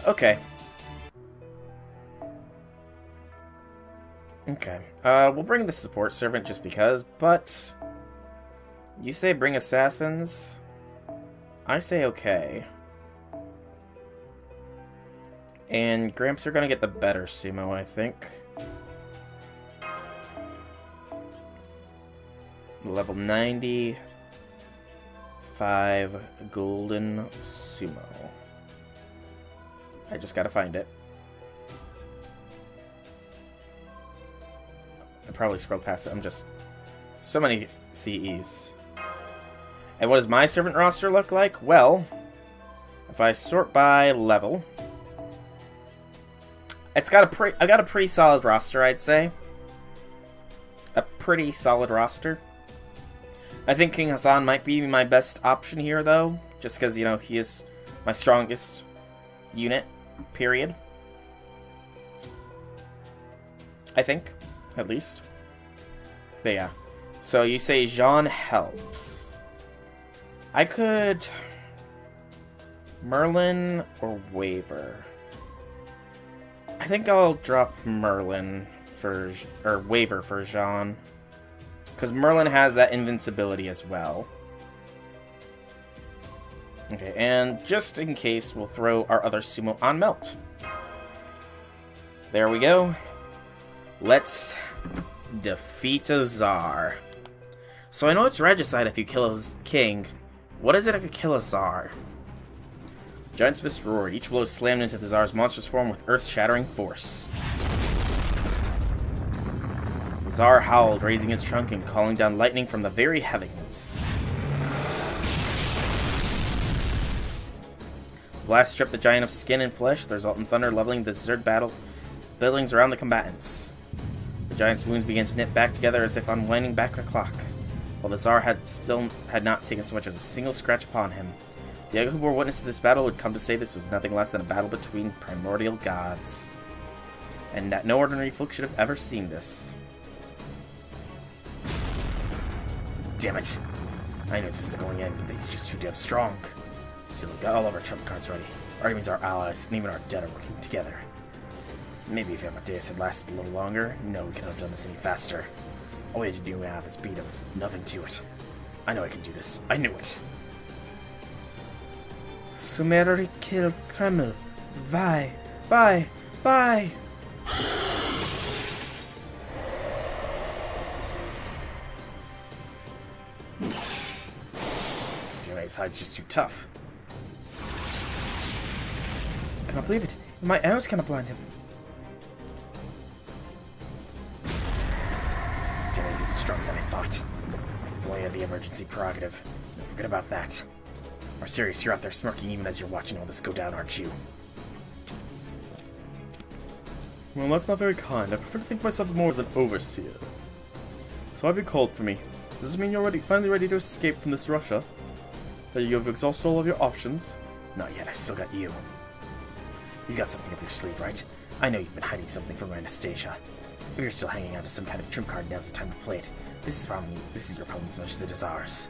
A: Okay. Okay. We'll bring the support servant just because, but... You say bring assassins? I say okay. And Gramps are gonna get the better sumo, I think. Level 90, 5 golden sumo. I just gotta find it. I probably scrolled past it. I'm just... So many CEs. And what does my servant roster look like? Well, if I sort by level... It's got I got a pretty solid roster, I'd say. A pretty solid roster. I think King Hassan might be my best option here, though. Just because, you know, he is my strongest unit, period. I think, at least. But yeah. So you say Jean helps. I could... Merlin or Waver. I think I'll drop Merlin for... or Waver for Jean. Because Merlin has that invincibility as well. Okay, and just in case, we'll throw our other sumo on Melt. There we go. Let's defeat a Tsar. So I know it's regicide if you kill a king. What is it if you kill a Tsar? Giant's fist roared. Each blow slammed into the Tsar's monstrous form with earth-shattering force. The Tsar howled, raising his trunk and calling down lightning from the very heavens. The blast stripped the giant of skin and flesh, the resultant thunder leveling the deserted battle buildings around the combatants. The giant's wounds began to knit back together as if unwinding back a clock, while the Tsar had not taken so much as a single scratch upon him. The Yaga who bore witness to this battle would come to say this was nothing less than a battle between primordial gods, and that no ordinary folk should have ever seen this. Damn it! I know this is going in, but he's just too damn strong. Still, we got all of our trump cards ready. Our enemies, our allies, and even our dead are working together. Maybe if Amadeus had lasted a little longer, no, we couldn't have done this any faster. All we had to do now is beat him. Nothing to it. I know I can do this. I knew it.
C: Sumeri kill Kreml. Vai. Vai. Vai.
A: Damn it, his hide's just too tough.
C: I cannot believe it. My arrows cannot blind him.
A: Damn it, he's even stronger than I thought. If only I had the emergency prerogative. Don't forget about that. Or serious, you're out there smirking even as you're watching all this go down, aren't you?
B: Well, that's not very kind. I prefer to think of myself more as an overseer. So have you called for me? Does this mean you're finally ready to escape from this Russia? That you have exhausted all of your options?
A: Not yet, I've still got you. You got something up your sleeve, right? I know you've been hiding something from Anastasia. If you're still hanging on to some kind of trump card, now's the time to play it. This is your problem as much as it is ours.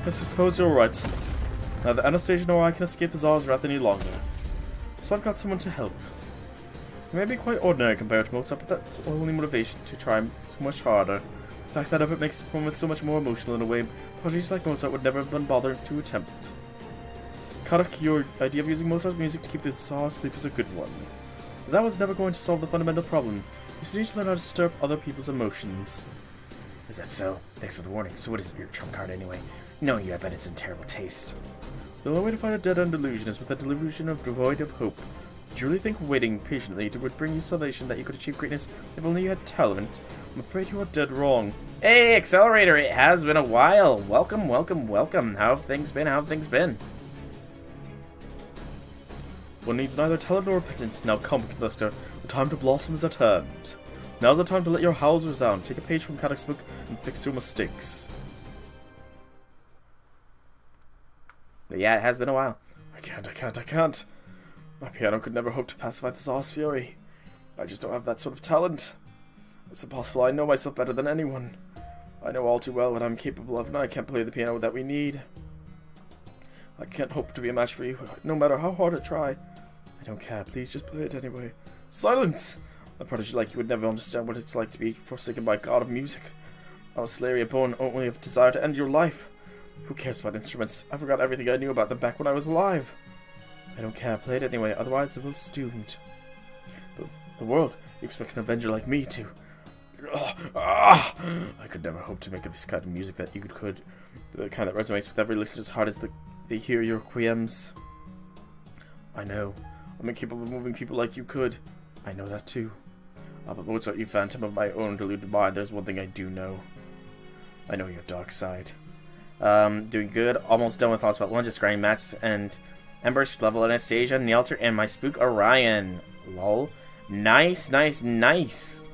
B: Yes, I suppose you're right. Neither Anastasia nor I can escape the Tsar's wrath any longer. So I've got someone to help. It may be quite ordinary compared to Mozart, but that's the only motivation to try so much harder. The fact that of it makes the performance so much more emotional in a way prodigies like Mozart would never have been bothered to attempt. Karak, your idea of using Mozart's music to keep the Tsar asleep is a good one. But that was never going to solve the fundamental problem. You still need to learn how to stir up other people's emotions.
A: Is that so? Thanks for the warning. So what is your trump card anyway? Knowing you, I bet it's in terrible taste.
B: The only way to find a dead-end delusion is with a delusion devoid of hope. Did you really think waiting patiently would bring you salvation, that you could achieve greatness if only you had talent? I'm afraid you are dead wrong.
A: Hey, Accelerator! It has been a while. Welcome, welcome, welcome. How have things been? How have things been?
B: One needs neither talent nor repentance. Now come, conductor. The time to blossom is at hand. Now's the time to let your howls resound. Take a page from Karak's book and fix your mistakes.
A: But yeah, it has been a while.
B: I can't. My piano could never hope to pacify the Tsar's fury. I just don't have that sort of talent. It's impossible. I know myself better than anyone. I know all too well what I'm capable of, and I can't play the piano that we need. I can't hope to be a match for you, no matter how hard I try. I don't care. Please just play it anyway. Silence! A prodigy like you would never understand what it's like to be forsaken by God of music. I was Slayer born only of desire to end your life. Who cares about instruments? I forgot everything I knew about them back when I was alive. I don't care. Play it anyway, otherwise the world is doomed. The world? You expect an avenger like me to... I could never hope to make this kind of music that you could. The kind that resonates with every listener's heart as they hear your requiems. I know. I'm incapable of moving people like you could. I know that too. But Mozart, you phantom of my own deluded mind, there's one thing I do know. I know your dark side. Doing good. Almost done with Lostbelt 1. Just grinding Max and Embers level Anastasia, Nealter, and my Spook Orion. Lol. Nice.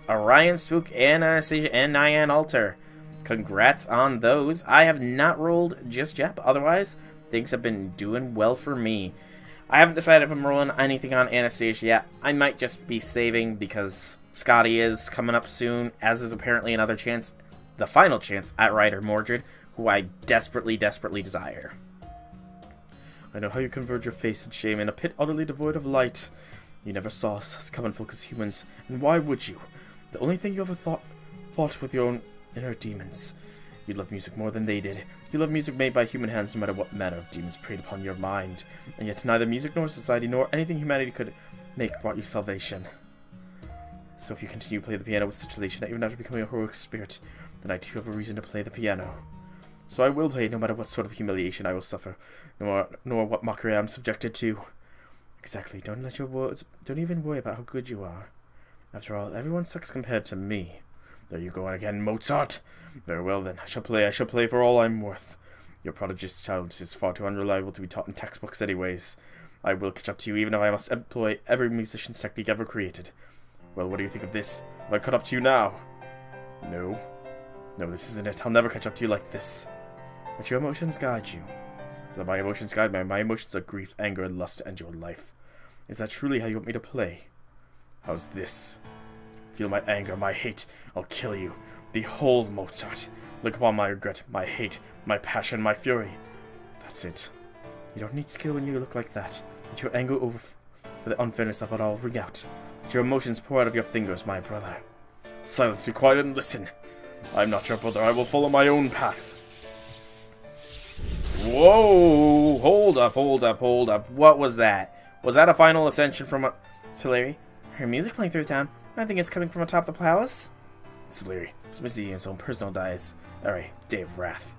B: Orion, Spook, and Anastasia, and Nyan Altar. Congrats on those. I have not rolled just yet, but otherwise, things have been doing well for me. I haven't decided if I'm rolling anything on Anastasia yet. I might just be saving because Scotty is coming up soon, as is apparently another chance, the final chance, at Ryder Mordred, who I desperately desire. I know how you converge your face in shame in a pit utterly devoid of light. You never saw us as common folk as humans, and why would you? The only thing you ever fought with your own inner demons. You love music more than they did. You love music made by human hands no matter what manner of demons preyed upon your mind. And yet neither music nor society nor anything humanity could make brought you salvation. So if you continue to play the piano with such elation, even after becoming a heroic spirit, then I too have a reason to play the piano. So I will play no matter what sort of humiliation I will suffer, nor what mockery I am subjected to. Exactly, don't even worry about how good you are. After all, everyone sucks compared to me. There you go again, Mozart! Very well then, I shall play for all I'm worth. Your prodigious child is far too unreliable to be taught in textbooks anyways. I will catch up to you even if I must employ every musician's technique ever created. Well, what do you think of this? Have I caught up to you now? No. No, this isn't it. I'll never catch up to you like this. Let your emotions guide you. Let my emotions guide me. My emotions are grief, anger, and lust to end your life. Is that truly how you want me to play? How's this? Feel my anger, my hate. I'll kill you. Behold, Mozart. Look upon my regret, my hate, my passion, my fury. That's it. You don't need skill when you look like that. Let your anger over for the unfairness of it all ring out. Let your emotions pour out of your fingers, my brother. Silence, be quiet and listen. I'm not your brother. I will follow my own path.
A: Whoa! Hold up. What was that? Was that a final ascension from a...
C: Soleri, her music playing through town. I think it's coming from atop the palace.
A: Soleri, it's missing his own personal dies. Alright, Day of Wrath.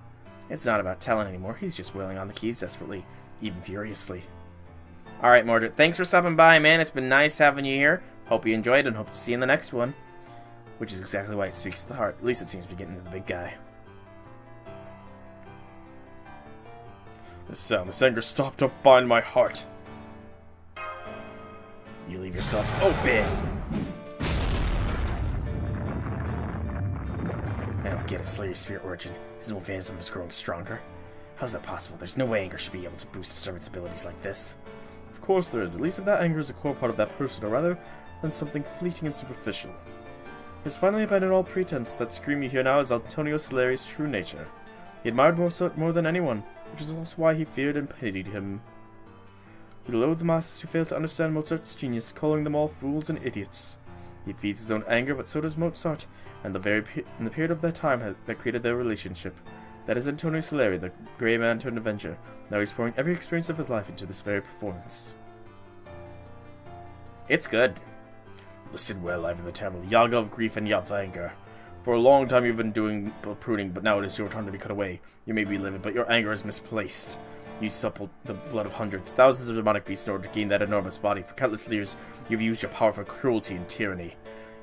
A: It's not about Talon anymore. He's just wailing on the keys desperately, even furiously. Alright, Mordred, thanks for stopping by, man. It's been nice having you here. Hope you enjoyed and hope to see you in the next one. Which is exactly why it speaks to the heart. At least it seems to be getting to the big guy.
B: This anger stopped up bind my heart.
A: You leave yourself open. I don't get it, Slayer's spirit origin. His own phantasm is growing stronger. How's that possible? There's no way anger should be able to boost a servant's abilities like this.
B: Of course there is, at least if that anger is a core part of that person, or rather than something fleeting and superficial. He has finally abandoned all pretense. That scream you hear now is Antonio Salieri's true nature. He admired Mozart more than anyone, which is also why he feared and pitied him. He loathed the masses who failed to understand Mozart's genius, calling them all fools and idiots. He feeds his own anger, but so does Mozart, and in the period of that time that created their relationship. That is Antonio Salieri, the grey man turned avenger. Now he's pouring every experience of his life into this very performance.
A: It's good.
B: Listen well, Ivan the Terrible, Yaga of grief and Yaga of anger. For a long time you've been doing pruning, but now it is your turn to be cut away. You may be livid, but your anger is misplaced. You suppled the blood of hundreds, thousands of demonic beasts in order to gain that enormous body. For countless years, you've used your power for cruelty and tyranny.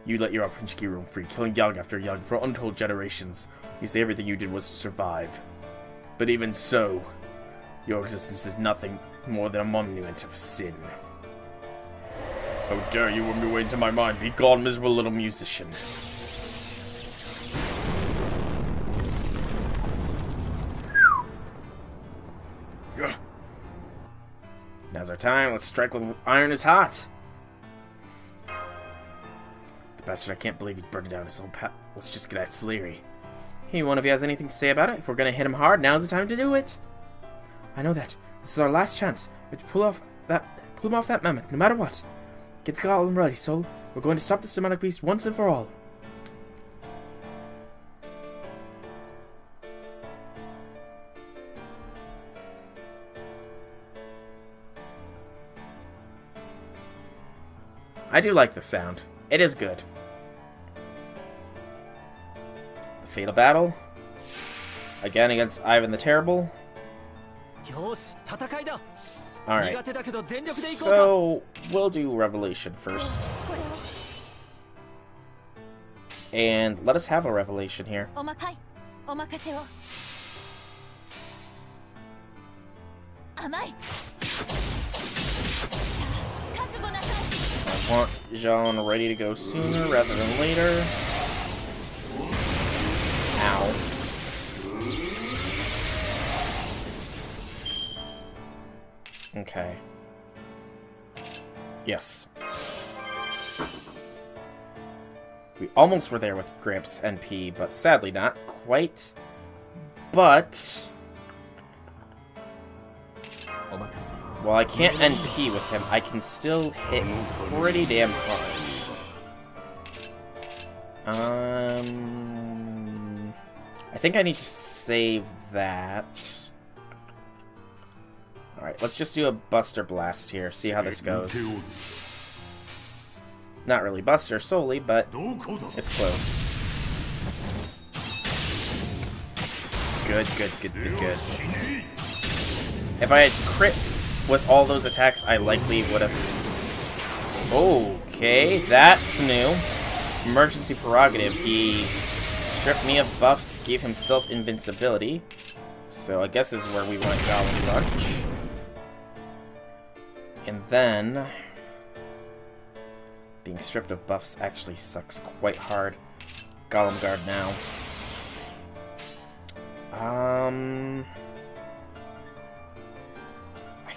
B: You let your Aprinchki roam free, killing Yag after Yag for untold generations. You say everything you did was to survive. But even so, your existence is nothing more than a monument of sin. How dare you worm your way into my mind? Be gone, miserable little musician.
A: Now's our time. Let's strike when iron is hot. The bastard, I can't believe he burned down his own pal. Let's just get at Salieri. Hey, one of you has anything to say about it? If we're gonna hit him hard, now's the time to do it.
C: I know that. This is our last chance. We have to pull him off that mammoth, no matter what. Get the golem ready, Sol. We're going to stop this demonic beast once and for all.
A: I do like the sound. It is good. The Fatal Battle. Again against Ivan the Terrible. Alright. So, we'll do Revelation first. And let us have a Revelation here. I want Jean ready to go sooner rather than later. Ow. Okay. Yes. We almost were there with Gramps NP, but sadly not quite. But while I can't NP with him, I can still hit pretty damn hard. I think I need to save that. Alright, let's just do a Buster Blast here, see how this goes. Not really Buster solely, but it's close. Good, good, good, good, good. If I had crit with all those attacks, I likely would have... Okay, that's new. Emergency prerogative. He stripped me of buffs, gave himself invincibility. So I guess this is where we want Golem Punch. And then... being stripped of buffs actually sucks quite hard. Golem Guard now. I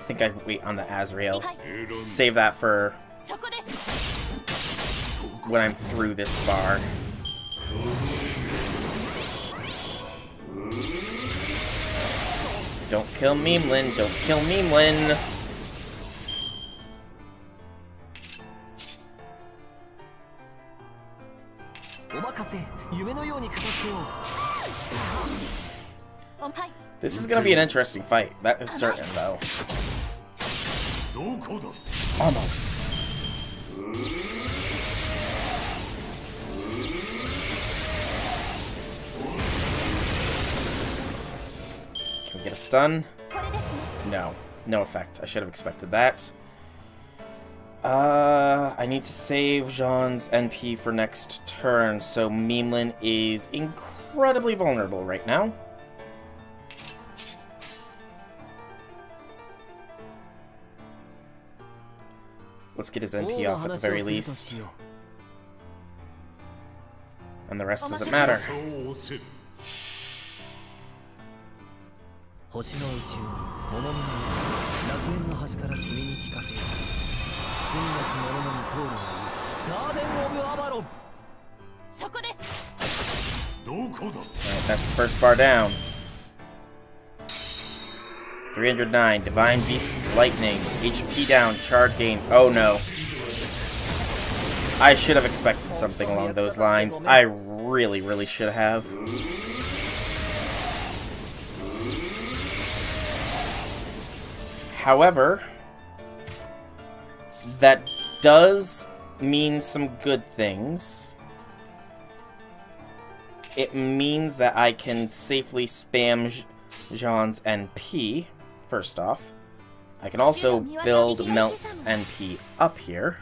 A: think I'd wait on the Azrael. Save that for when I'm through this bar. Don't kill Memeland, don't kill Memeland. This is gonna be an interesting fight. That is certain, though. Almost. Can we get a stun? No. No effect. I should have expected that. I need to save Jean's NP for next turn, so Memeland is incredibly vulnerable right now. Let's get his NP off at the very least. And the rest doesn't matter. Alright, that's the first bar down. 309, Divine Beast's Lightning, HP down, charge gain. Oh no. I should have expected something along those lines. I really, really should have. However, that does mean some good things. It means that I can safely spam Jean's NP. First off, I can also build Melt's NP up here.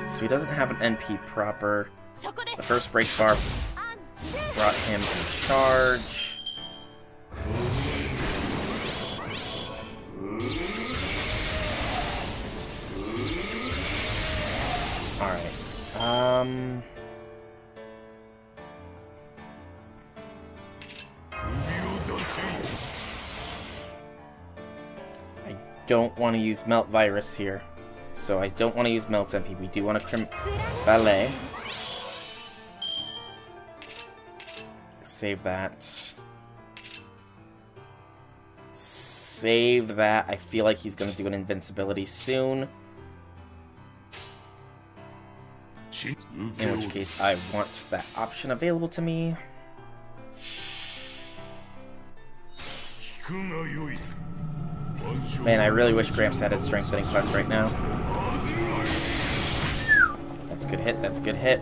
A: So he doesn't have an NP proper. The first break bar brought him in charge. Alright, I don't want to use Melt Virus here, so I don't want to use Melt's MP. We do want to crimp Ballet. Save that. Save that. I feel like he's going to do an invincibility soon. In which case, I want that option available to me. Man, I really wish Gramps had his strengthening quest right now. That's a good hit, that's a good hit.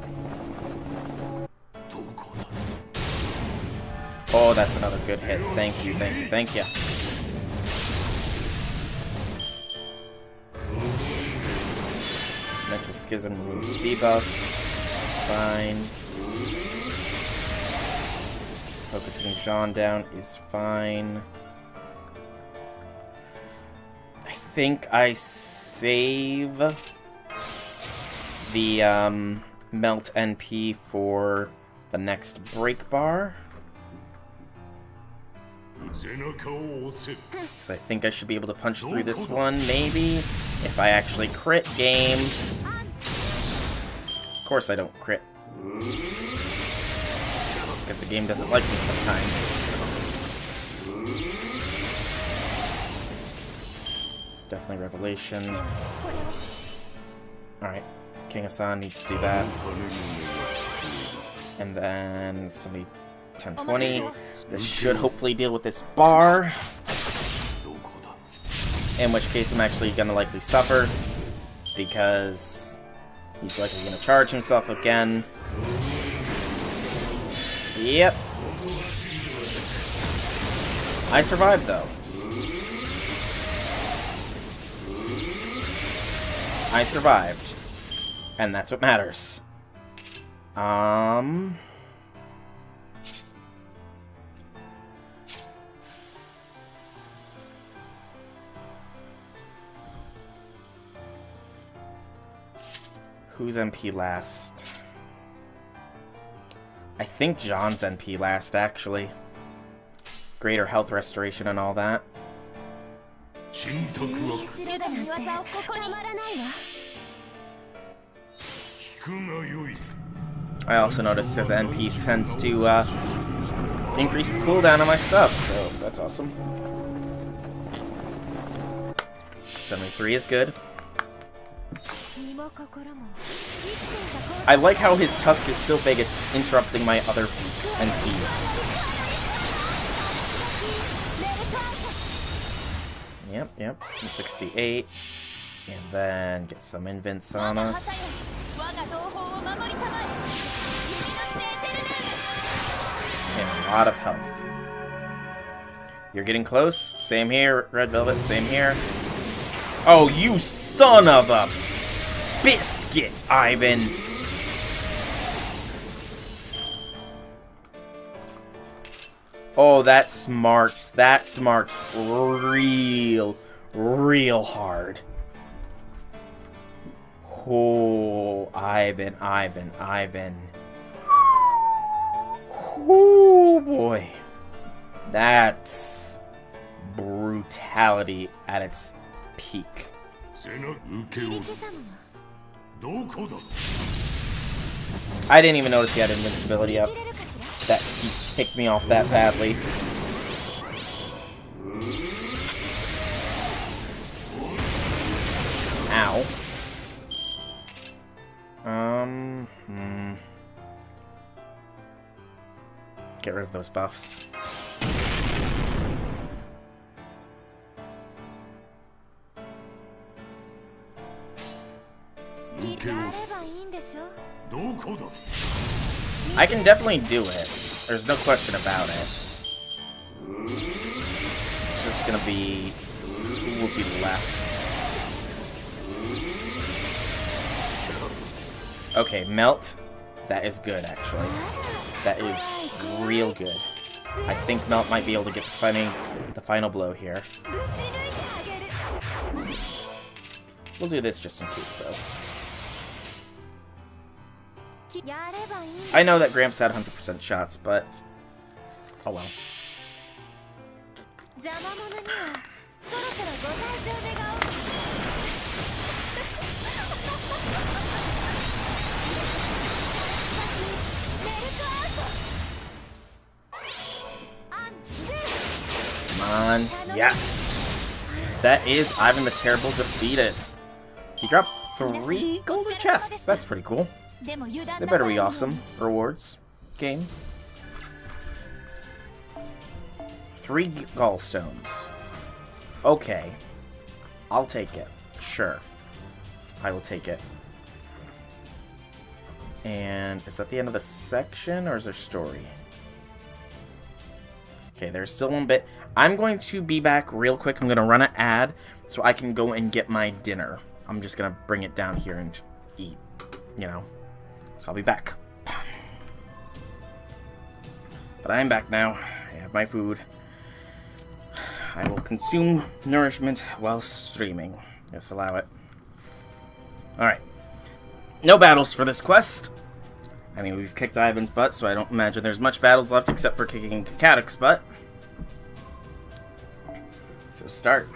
A: Oh, that's another good hit. Thank you, thank you, thank you. Mental Schism removes debuffs. That's fine. Focusing Jean down is fine. I think I save the Melt NP for the next break bar. Because I think I should be able to punch through this one, maybe, if I actually crit game. Of course I don't crit. Because the game doesn't like me sometimes. Definitely Revelation. Alright, King Hassan needs to do that. And then somebody 1020. This should hopefully deal with this bar. in which case I'm actually going to likely suffer, because he's likely going to charge himself again. Yep. I survived, though. I survived. And that's what matters. Who's NP last? I think John's NP last, actually. Greater health restoration and all that. I also noticed his NP tends to increase the cooldown on my stuff, so that's awesome. 73 is good. I like how his tusk is so big it's interrupting my other NPs. Yep. 68. And then get some invents on us. And a lot of health. You're getting close. Same here, Red Velvet. Same here. Oh, you son of a biscuit, Ivan! Oh, that smarts. That smarts real hard. Oh, Ivan. Oh, boy. That's brutality at its peak. I didn't even notice he had invincibility up. That he ticked me off that badly. Ow. Get rid of those buffs. I can definitely do it. There's no question about it. It's just gonna be who will be left. Okay, Melt. That is good, actually. That is real good. I think Melt might be able to get the final blow here. We'll do this just in case, though. I know that Gramps had 100% shots, but oh well. Come on. Yes! That is Ivan the Terrible defeated. He dropped 3 golden chests. That's pretty cool. They better be awesome. Rewards. Game. 3 gallstones. Okay. I'll take it. Sure. I will take it. And is that the end of the section, or is there story? Okay, there's still one bit. I'm going to be back real quick. I'm going to run an ad so I can go and get my dinner. I'm just going to bring it down here and eat, you know. So I'll be back. But I am back now. I have my food. I will consume nourishment while streaming. Yes, allow it. Alright. No battles for this quest. I mean, we've kicked Ivan's butt, so I don't imagine there's much battles left except for kicking Kakadic's butt. So start.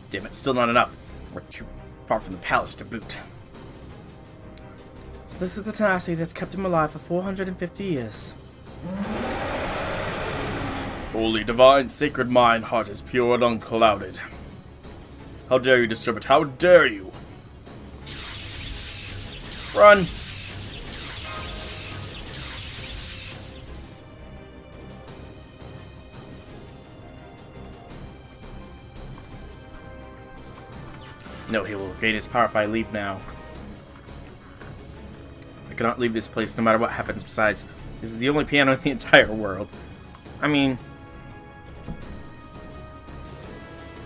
A: Damn it, still not enough. We're too far from the palace to boot.
C: So this is the tenacity that's kept him alive for 450 years.
B: Holy, divine, sacred mind, heart is pure and unclouded. How dare you disturb it? How dare you?
A: Run! No, he will regain his power if I leave now. I cannot leave this place no matter what happens. Besides, this is the only piano in the entire world. I mean,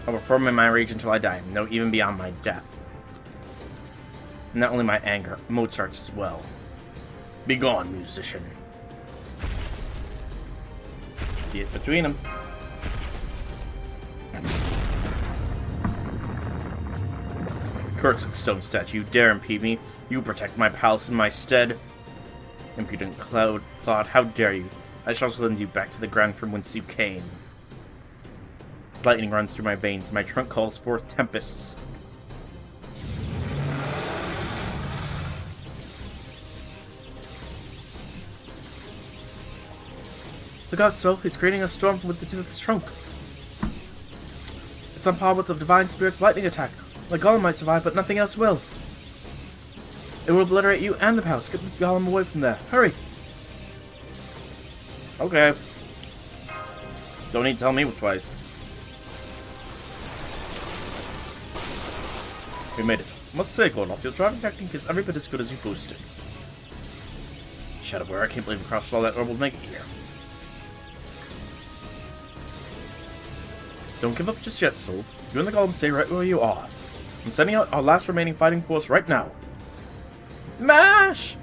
A: I will perform in my rage until I die, no, even beyond my death. Not only my anger, Mozart's as well. Begone, musician. Get between them. Cursed stone statue, you dare impede me? You protect my palace in my stead? Impudent Claude, how dare you? I shall send you back to the ground from whence you came. Lightning runs through my veins, and my trunk calls forth tempests.
C: The god soul is creating a storm with the tip of his trunk. It's on par with the divine spirit's lightning attack. The golem might survive, but nothing else will. It will obliterate you and the palace. Get the golem away from there. Hurry!
A: Okay. Don't need to tell me twice. We made it. I must say, Gorloff, your driving technique is every bit as good as you boasted. Shadowware, I can't believe we crossed all that orbital make it here. Don't give up just yet, Soul. You and the golem stay right where you are. I'm sending out our last remaining fighting force right now. Mash!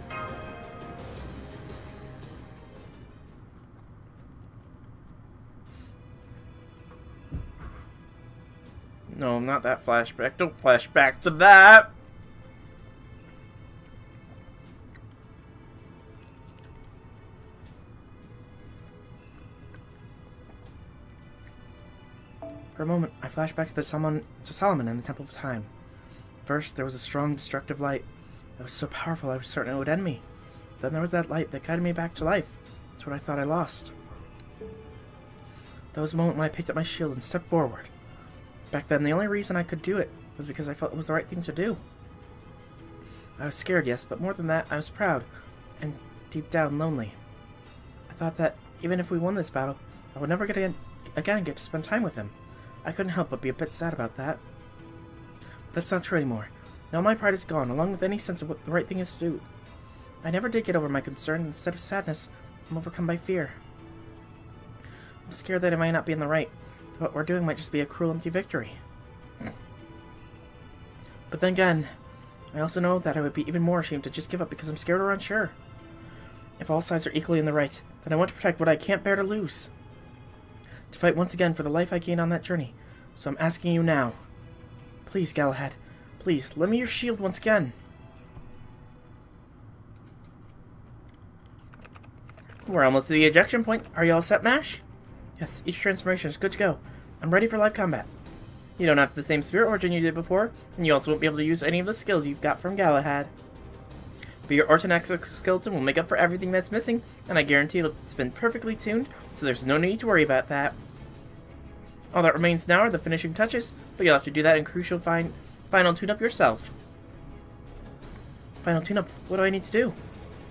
A: No, not that flashback. Don't flash back to that!
C: For a moment, I flashed back to Solomon and the Temple of Time. First, there was a strong, destructive light. It was so powerful I was certain it would end me. Then there was that light that guided me back to life. It's what I thought I lost. That was the moment when I picked up my shield and stepped forward. Back then, the only reason I could do it was because I felt it was the right thing to do. I was scared, yes, but more than that, I was proud, and deep down, lonely. I thought that, even if we won this battle, I would never again get to spend time with him. I couldn't help but be a bit sad about that. But that's not true anymore. Now my pride is gone, along with any sense of what the right thing is to do. I never did get over my concern. Instead of sadness, I'm overcome by fear. I'm scared that I might not be in the right. That what we're doing might just be a cruel, empty victory. But then again, I also know that I would be even more ashamed to just give up because I'm scared or unsure. If all sides are equally in the right, then I want to protect what I can't bear to lose. To fight once again for the life I gained on that journey. So I'm asking you now. Please, Galahad. Please, lend me your shield once again.
A: We're almost to the ejection point.
C: Are you all set, Mash? Yes, each transformation is good to go. I'm ready for live combat.
A: You don't have the same spirit origin you did before, and you also won't be able to use any of the skills you've got from Galahad. But your Orton exoskeleton will make up for everything that's missing, and I guarantee it's been perfectly tuned, so there's no need to worry about that. All that remains now are the finishing touches, but you'll have to do that in crucial final tune-up yourself.
C: Final tune-up? What do I need to do?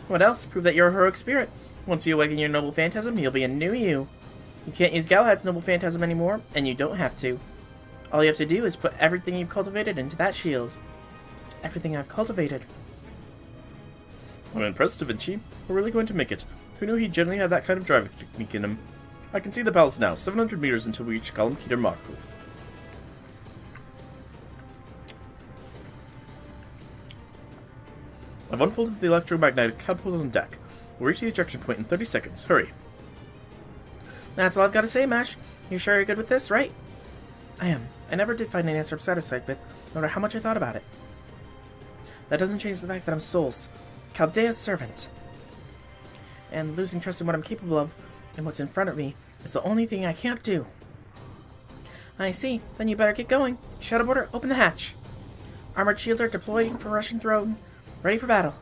A: What else? Prove that you're a heroic spirit. Once you awaken your noble phantasm, you'll be a new you. You can't use Galahad's noble phantasm anymore, and you don't have to. All you have to do is put everything you've cultivated into that shield.
C: Everything I've cultivated?
B: I'm impressed, Da Vinci. We're really going to make it. Who knew he generally had that kind of driving technique in him? I can see the palace now, 700 meters until we reach Column Keter Markov. I've unfolded the electromagnetic catapult on deck. We'll reach the ejection point in 30 seconds. Hurry.
C: That's all I've got to say, Mash. You sure you're good with this, right? I am. I never did find an answer I'm satisfied with, no matter how much I thought about it. That doesn't change the fact that I'm Sol's, Chaldea's servant. And losing trust in what I'm capable of and what's in front of me is the only thing I can't do. I see. Then you better get going. Shadowboarder, open the hatch. Armored shielder deploying for Russian throne. Ready for battle.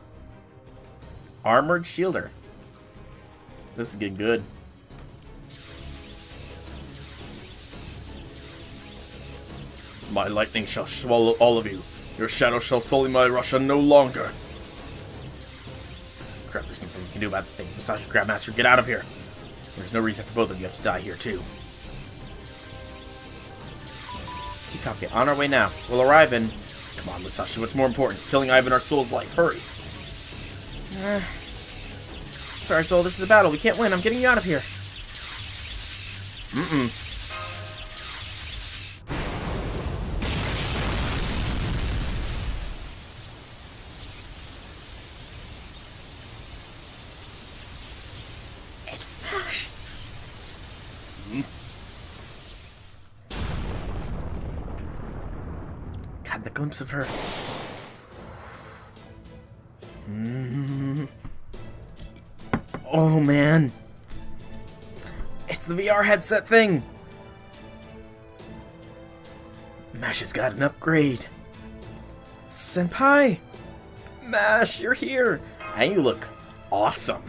A: Armored shielder. This is getting good.
B: My lightning shall swallow all of you. Your shadow shall sully my Russia no longer.
A: can do about the thing. Mashu, Grabmaster, get out of here. There's no reason for both of you to die here, too. T-Copy, on our way now. We'll arrive in... Come on, Musashi, what's more important? Killing Ivan or Soul's life. Hurry.
C: Sorry, Soul, this is a battle. We can't win. I'm getting you out of here. It's Mash.
A: God, the glimpse of her. Oh, man. It's the VR headset thing. Mash has got an upgrade.
C: Senpai!
A: Mash, you're here. And you look awesome.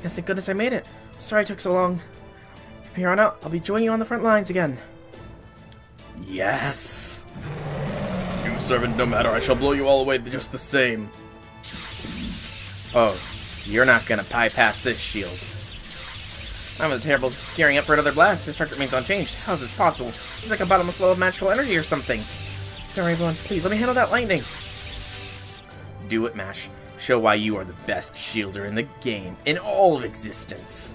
C: Yes, thank goodness I made it. Sorry it took so long. From here on out, I'll be joining you on the front lines again.
A: Yes.
B: You servant, no matter, I shall blow you all away just the same.
A: Oh, you're not gonna bypass this shield. I'm the Terrible's gearing up for another blast. His structure remains unchanged. How is this possible? He's like a bottomless well of magical energy or something.
C: Don't worry, everyone. Please, let me handle that lightning.
A: Do it, Mash. Show why you are the best shielder in the game, in all of existence.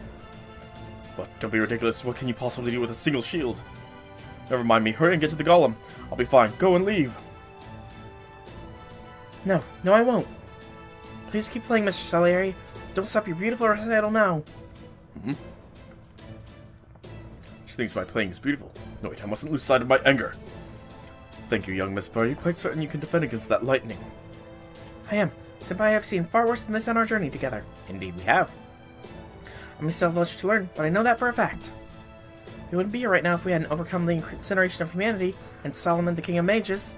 B: What? Don't be ridiculous. What can you possibly do with a single shield? Never mind me. Hurry and get to the golem. I'll be fine. Go and leave.
C: No, I won't. Please keep playing, Mr. Salieri. Don't stop your beautiful recital now.
B: She thinks my playing is beautiful. No, wait, I mustn't lose sight of my anger. Thank you, young miss, but are you quite certain you can defend against that lightning?
C: I am. Senpai, I have seen far worse than this on our journey together.
A: Indeed we have.
C: I may still have much to learn, but I know that for a fact. We wouldn't be here right now if we hadn't overcome the incineration of humanity and Solomon, the King of Mages.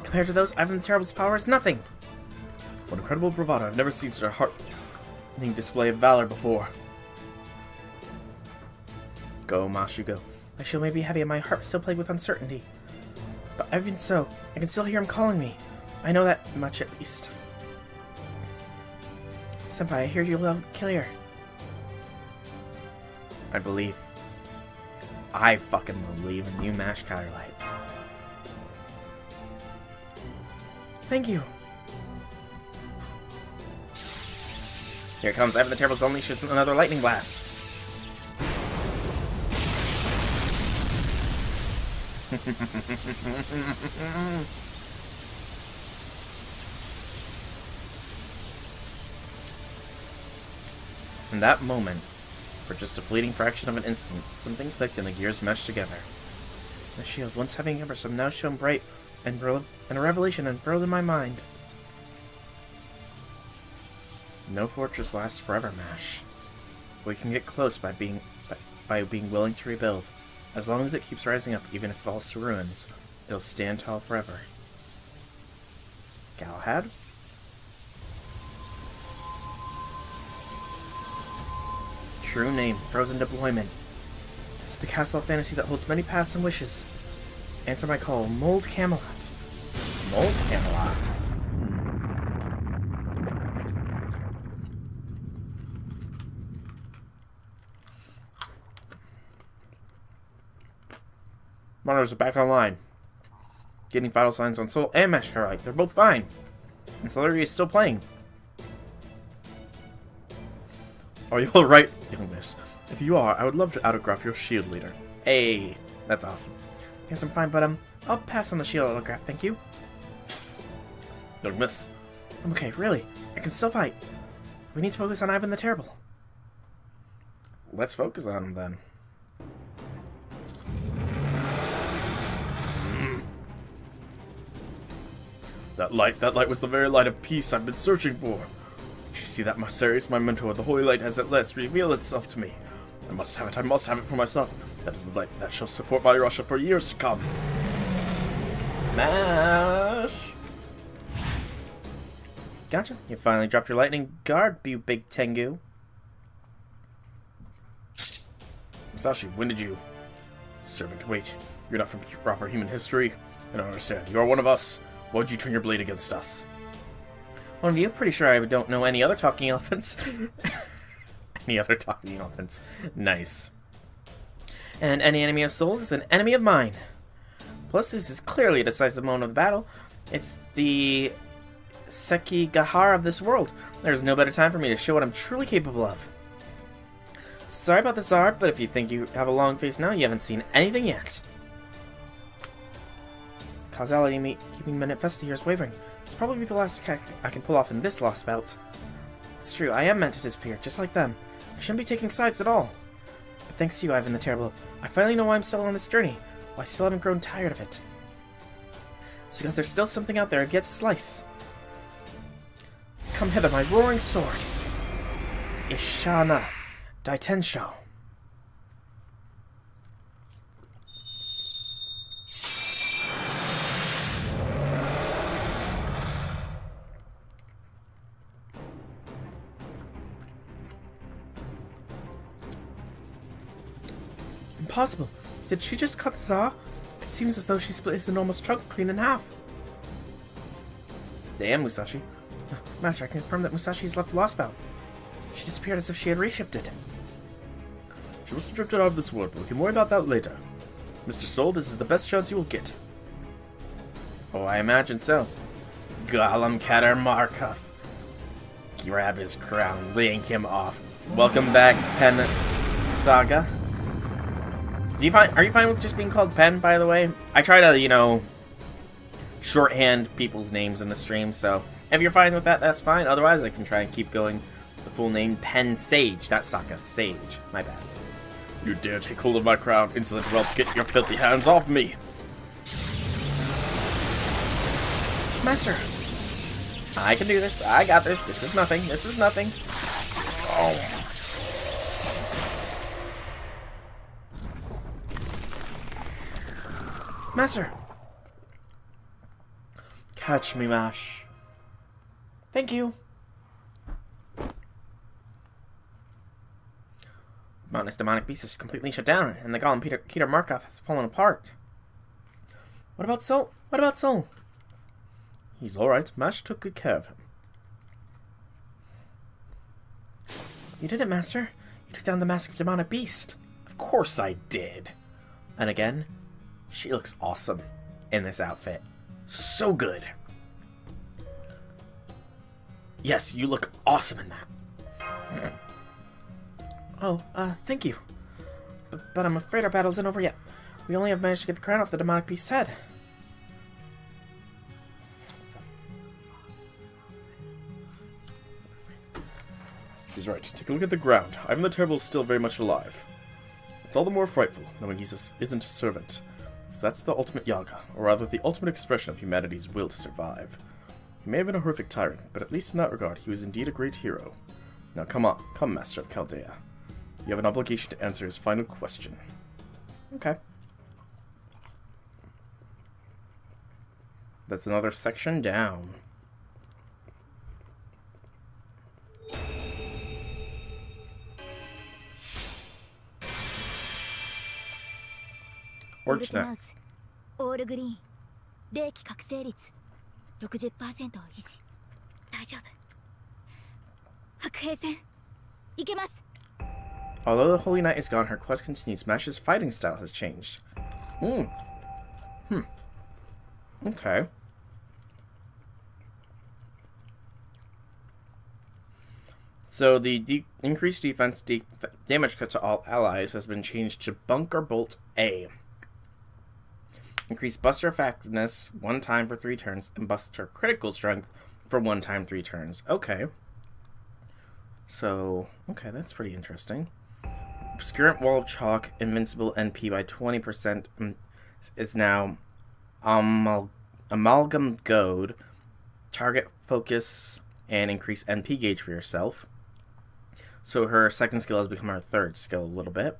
C: Compared to those, Ivan the Terrible's power is nothing.
B: What incredible bravado. I've never seen such a heartening display of valor before.
A: Go, Mashu, go.
C: My shield may be heavy and my heart still plagued with uncertainty. But even so, I can still hear him calling me. I know that much at least. Senpai, I hear you loud and clear.
A: I fucking believe in you, Mash Kylerlight.
C: Thank you.
A: Here comes Ivan the Terrible's unleashes another lightning blast. In that moment, for just a fleeting fraction of an instant, something clicked and the gears meshed together.
C: The shield, once having ever-some, now shone bright, and a revelation unfurled in my mind.
A: No fortress lasts forever, Mash. We can get close by being willing to rebuild. As long as it keeps rising up, even if it falls to ruins, it'll stand tall forever. Galahad? True name, Frozen Deployment.
C: This is the castle of fantasy that holds many paths and wishes. Answer my call, Mold Camelot.
A: Mold Camelot? Monitors are back online. Getting vital signs on Soul and Mash Kylerlight. They're both fine. And Celery is still playing.
B: Are you alright, young miss? If you are, I would love to autograph your shield leader.
A: Hey, that's awesome.
C: Guess I'm fine, but I'll pass on the shield autograph, thank you.
B: Young miss.
C: I'm okay, really. I can still fight. We need to focus on Ivan the Terrible.
A: Let's focus on him then.
B: That light was the very light of peace I've been searching for. Did you see that, Masarius, my mentor? The holy light has at last revealed itself to me. I must have it for myself. That is the light that shall support my Russia for years to come.
A: Mash! Gotcha. You finally dropped your lightning guard, you big Tengu.
B: Musashi, when did you... Servant, wait. You're not from proper human history. I don't understand. You're one of us. Why would you turn your blade against us?
A: One of you? Pretty sure I don't know any other talking elephants. Any other talking elephants. Nice. And any enemy of souls is an enemy of mine. Plus, this is clearly a decisive moment of the battle. It's the Sekigahara of this world. There's no better time for me to show what I'm truly capable of. Sorry about this, Zard, but if you think you have a long face now, you haven't seen anything yet. Causality me keeping Manifesta here is wavering. It's probably the last trick I can pull off in this Lostbelt. It's true, I am meant to disappear, just like them. I shouldn't be taking sides at all. But thanks to you, Ivan the Terrible, I finally know why I'm still on this journey. Why I still haven't grown tired of it. It's because there's still something out there I've yet to slice. Come hither, my roaring sword. Ishana Daitensho.
C: Impossible. Did she just cut the Tsar? It seems as though she split his enormous trunk clean in half.
A: Damn, Musashi.
C: Master, I confirm that Musashi's left Lostbelt. She disappeared as if she had reshifted.
B: She must have drifted out of this world, but we can worry about that later. Mr. Soul, this is the best chance you will get.
A: Oh, I imagine so. Gollum Katar Markov. Grab his crown, yank him off. Welcome back, Pen Saga. Are you fine with just being called Pen, by the way? I try to, you know, shorthand people's names in the stream, so if you're fine with that, that's fine. Otherwise, I can try and keep going the full name Pen Sage, not Sokka, Sage. My bad.
B: You dare take hold of my crown, insolent whelp, get your filthy hands off me!
C: Master!
A: I can do this. I got this. This is nothing. This is nothing.
B: Oh.
C: Master!
A: Catch me, Mash.
C: Thank you.
A: Mountainous demonic beast is completely shut down, and the golem Peter Markov has fallen apart.
C: What about Soul? What about Soul?
B: He's alright. Mash took good care of him.
C: You did it, Master. You took down the massive demonic beast.
A: Of course I did. And again, she looks awesome in this outfit. So good. Yes, you look awesome in that.
C: Oh, thank you. But I'm afraid our battle isn't over yet. We only have managed to get the crown off the demonic beast's head.
B: He's right. Take a look at the ground. Ivan the Terrible is still very much alive. It's all the more frightful, knowing he isn't a servant. So that's the ultimate Yaga, or rather the ultimate expression of humanity's will to survive. He may have been a horrific tyrant, but at least in that regard, he was indeed a great hero. Now come on, come Master of Chaldea. You have an obligation to answer his final question.
A: Okay. That's another section down. Fortunate.
E: オールグリーン冷気覚醒率 60% を維持大丈夫白兵戦いけます
A: Although the Holy Knight is gone, her quest continues. Mash's fighting style has changed. Okay. So the increased defense damage cut to all allies has been changed to Bunker Bolt A. Increase Buster effectiveness 1 time for 3 turns, and Buster critical strength for 1 time 3 turns. Okay. So, okay, that's pretty interesting. Obscurant Wall of Chalk, invincible NP by 20%, is now Amalgam Goad, target focus, and increase NP gauge for yourself. So her second skill has become her third skill a little bit.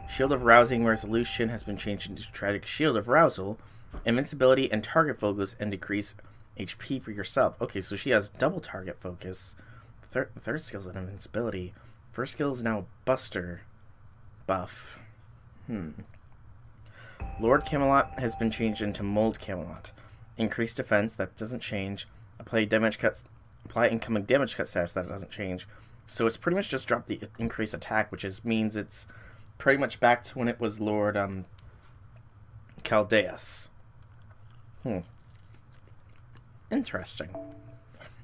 A: Shield of Rousing Resolution has been changed into Tragic Shield of Rousal, invincibility and target focus, and decrease HP for yourself. Okay, so she has double target focus. The third skill is an invincibility. First skill is now Buster buff. Lord Camelot has been changed into Mold Camelot. Increased defense, that doesn't change. Apply incoming damage cut status. That doesn't change. So it's pretty much just dropped the increase attack, which means it's pretty much back to when it was Lord Caldeus. Interesting.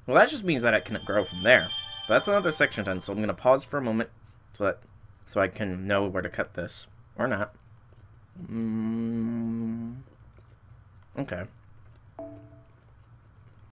A: Well, that just means that it can grow from there. But that's another section done, so I'm going to pause for a moment so I can know where to cut this. Or not. Okay.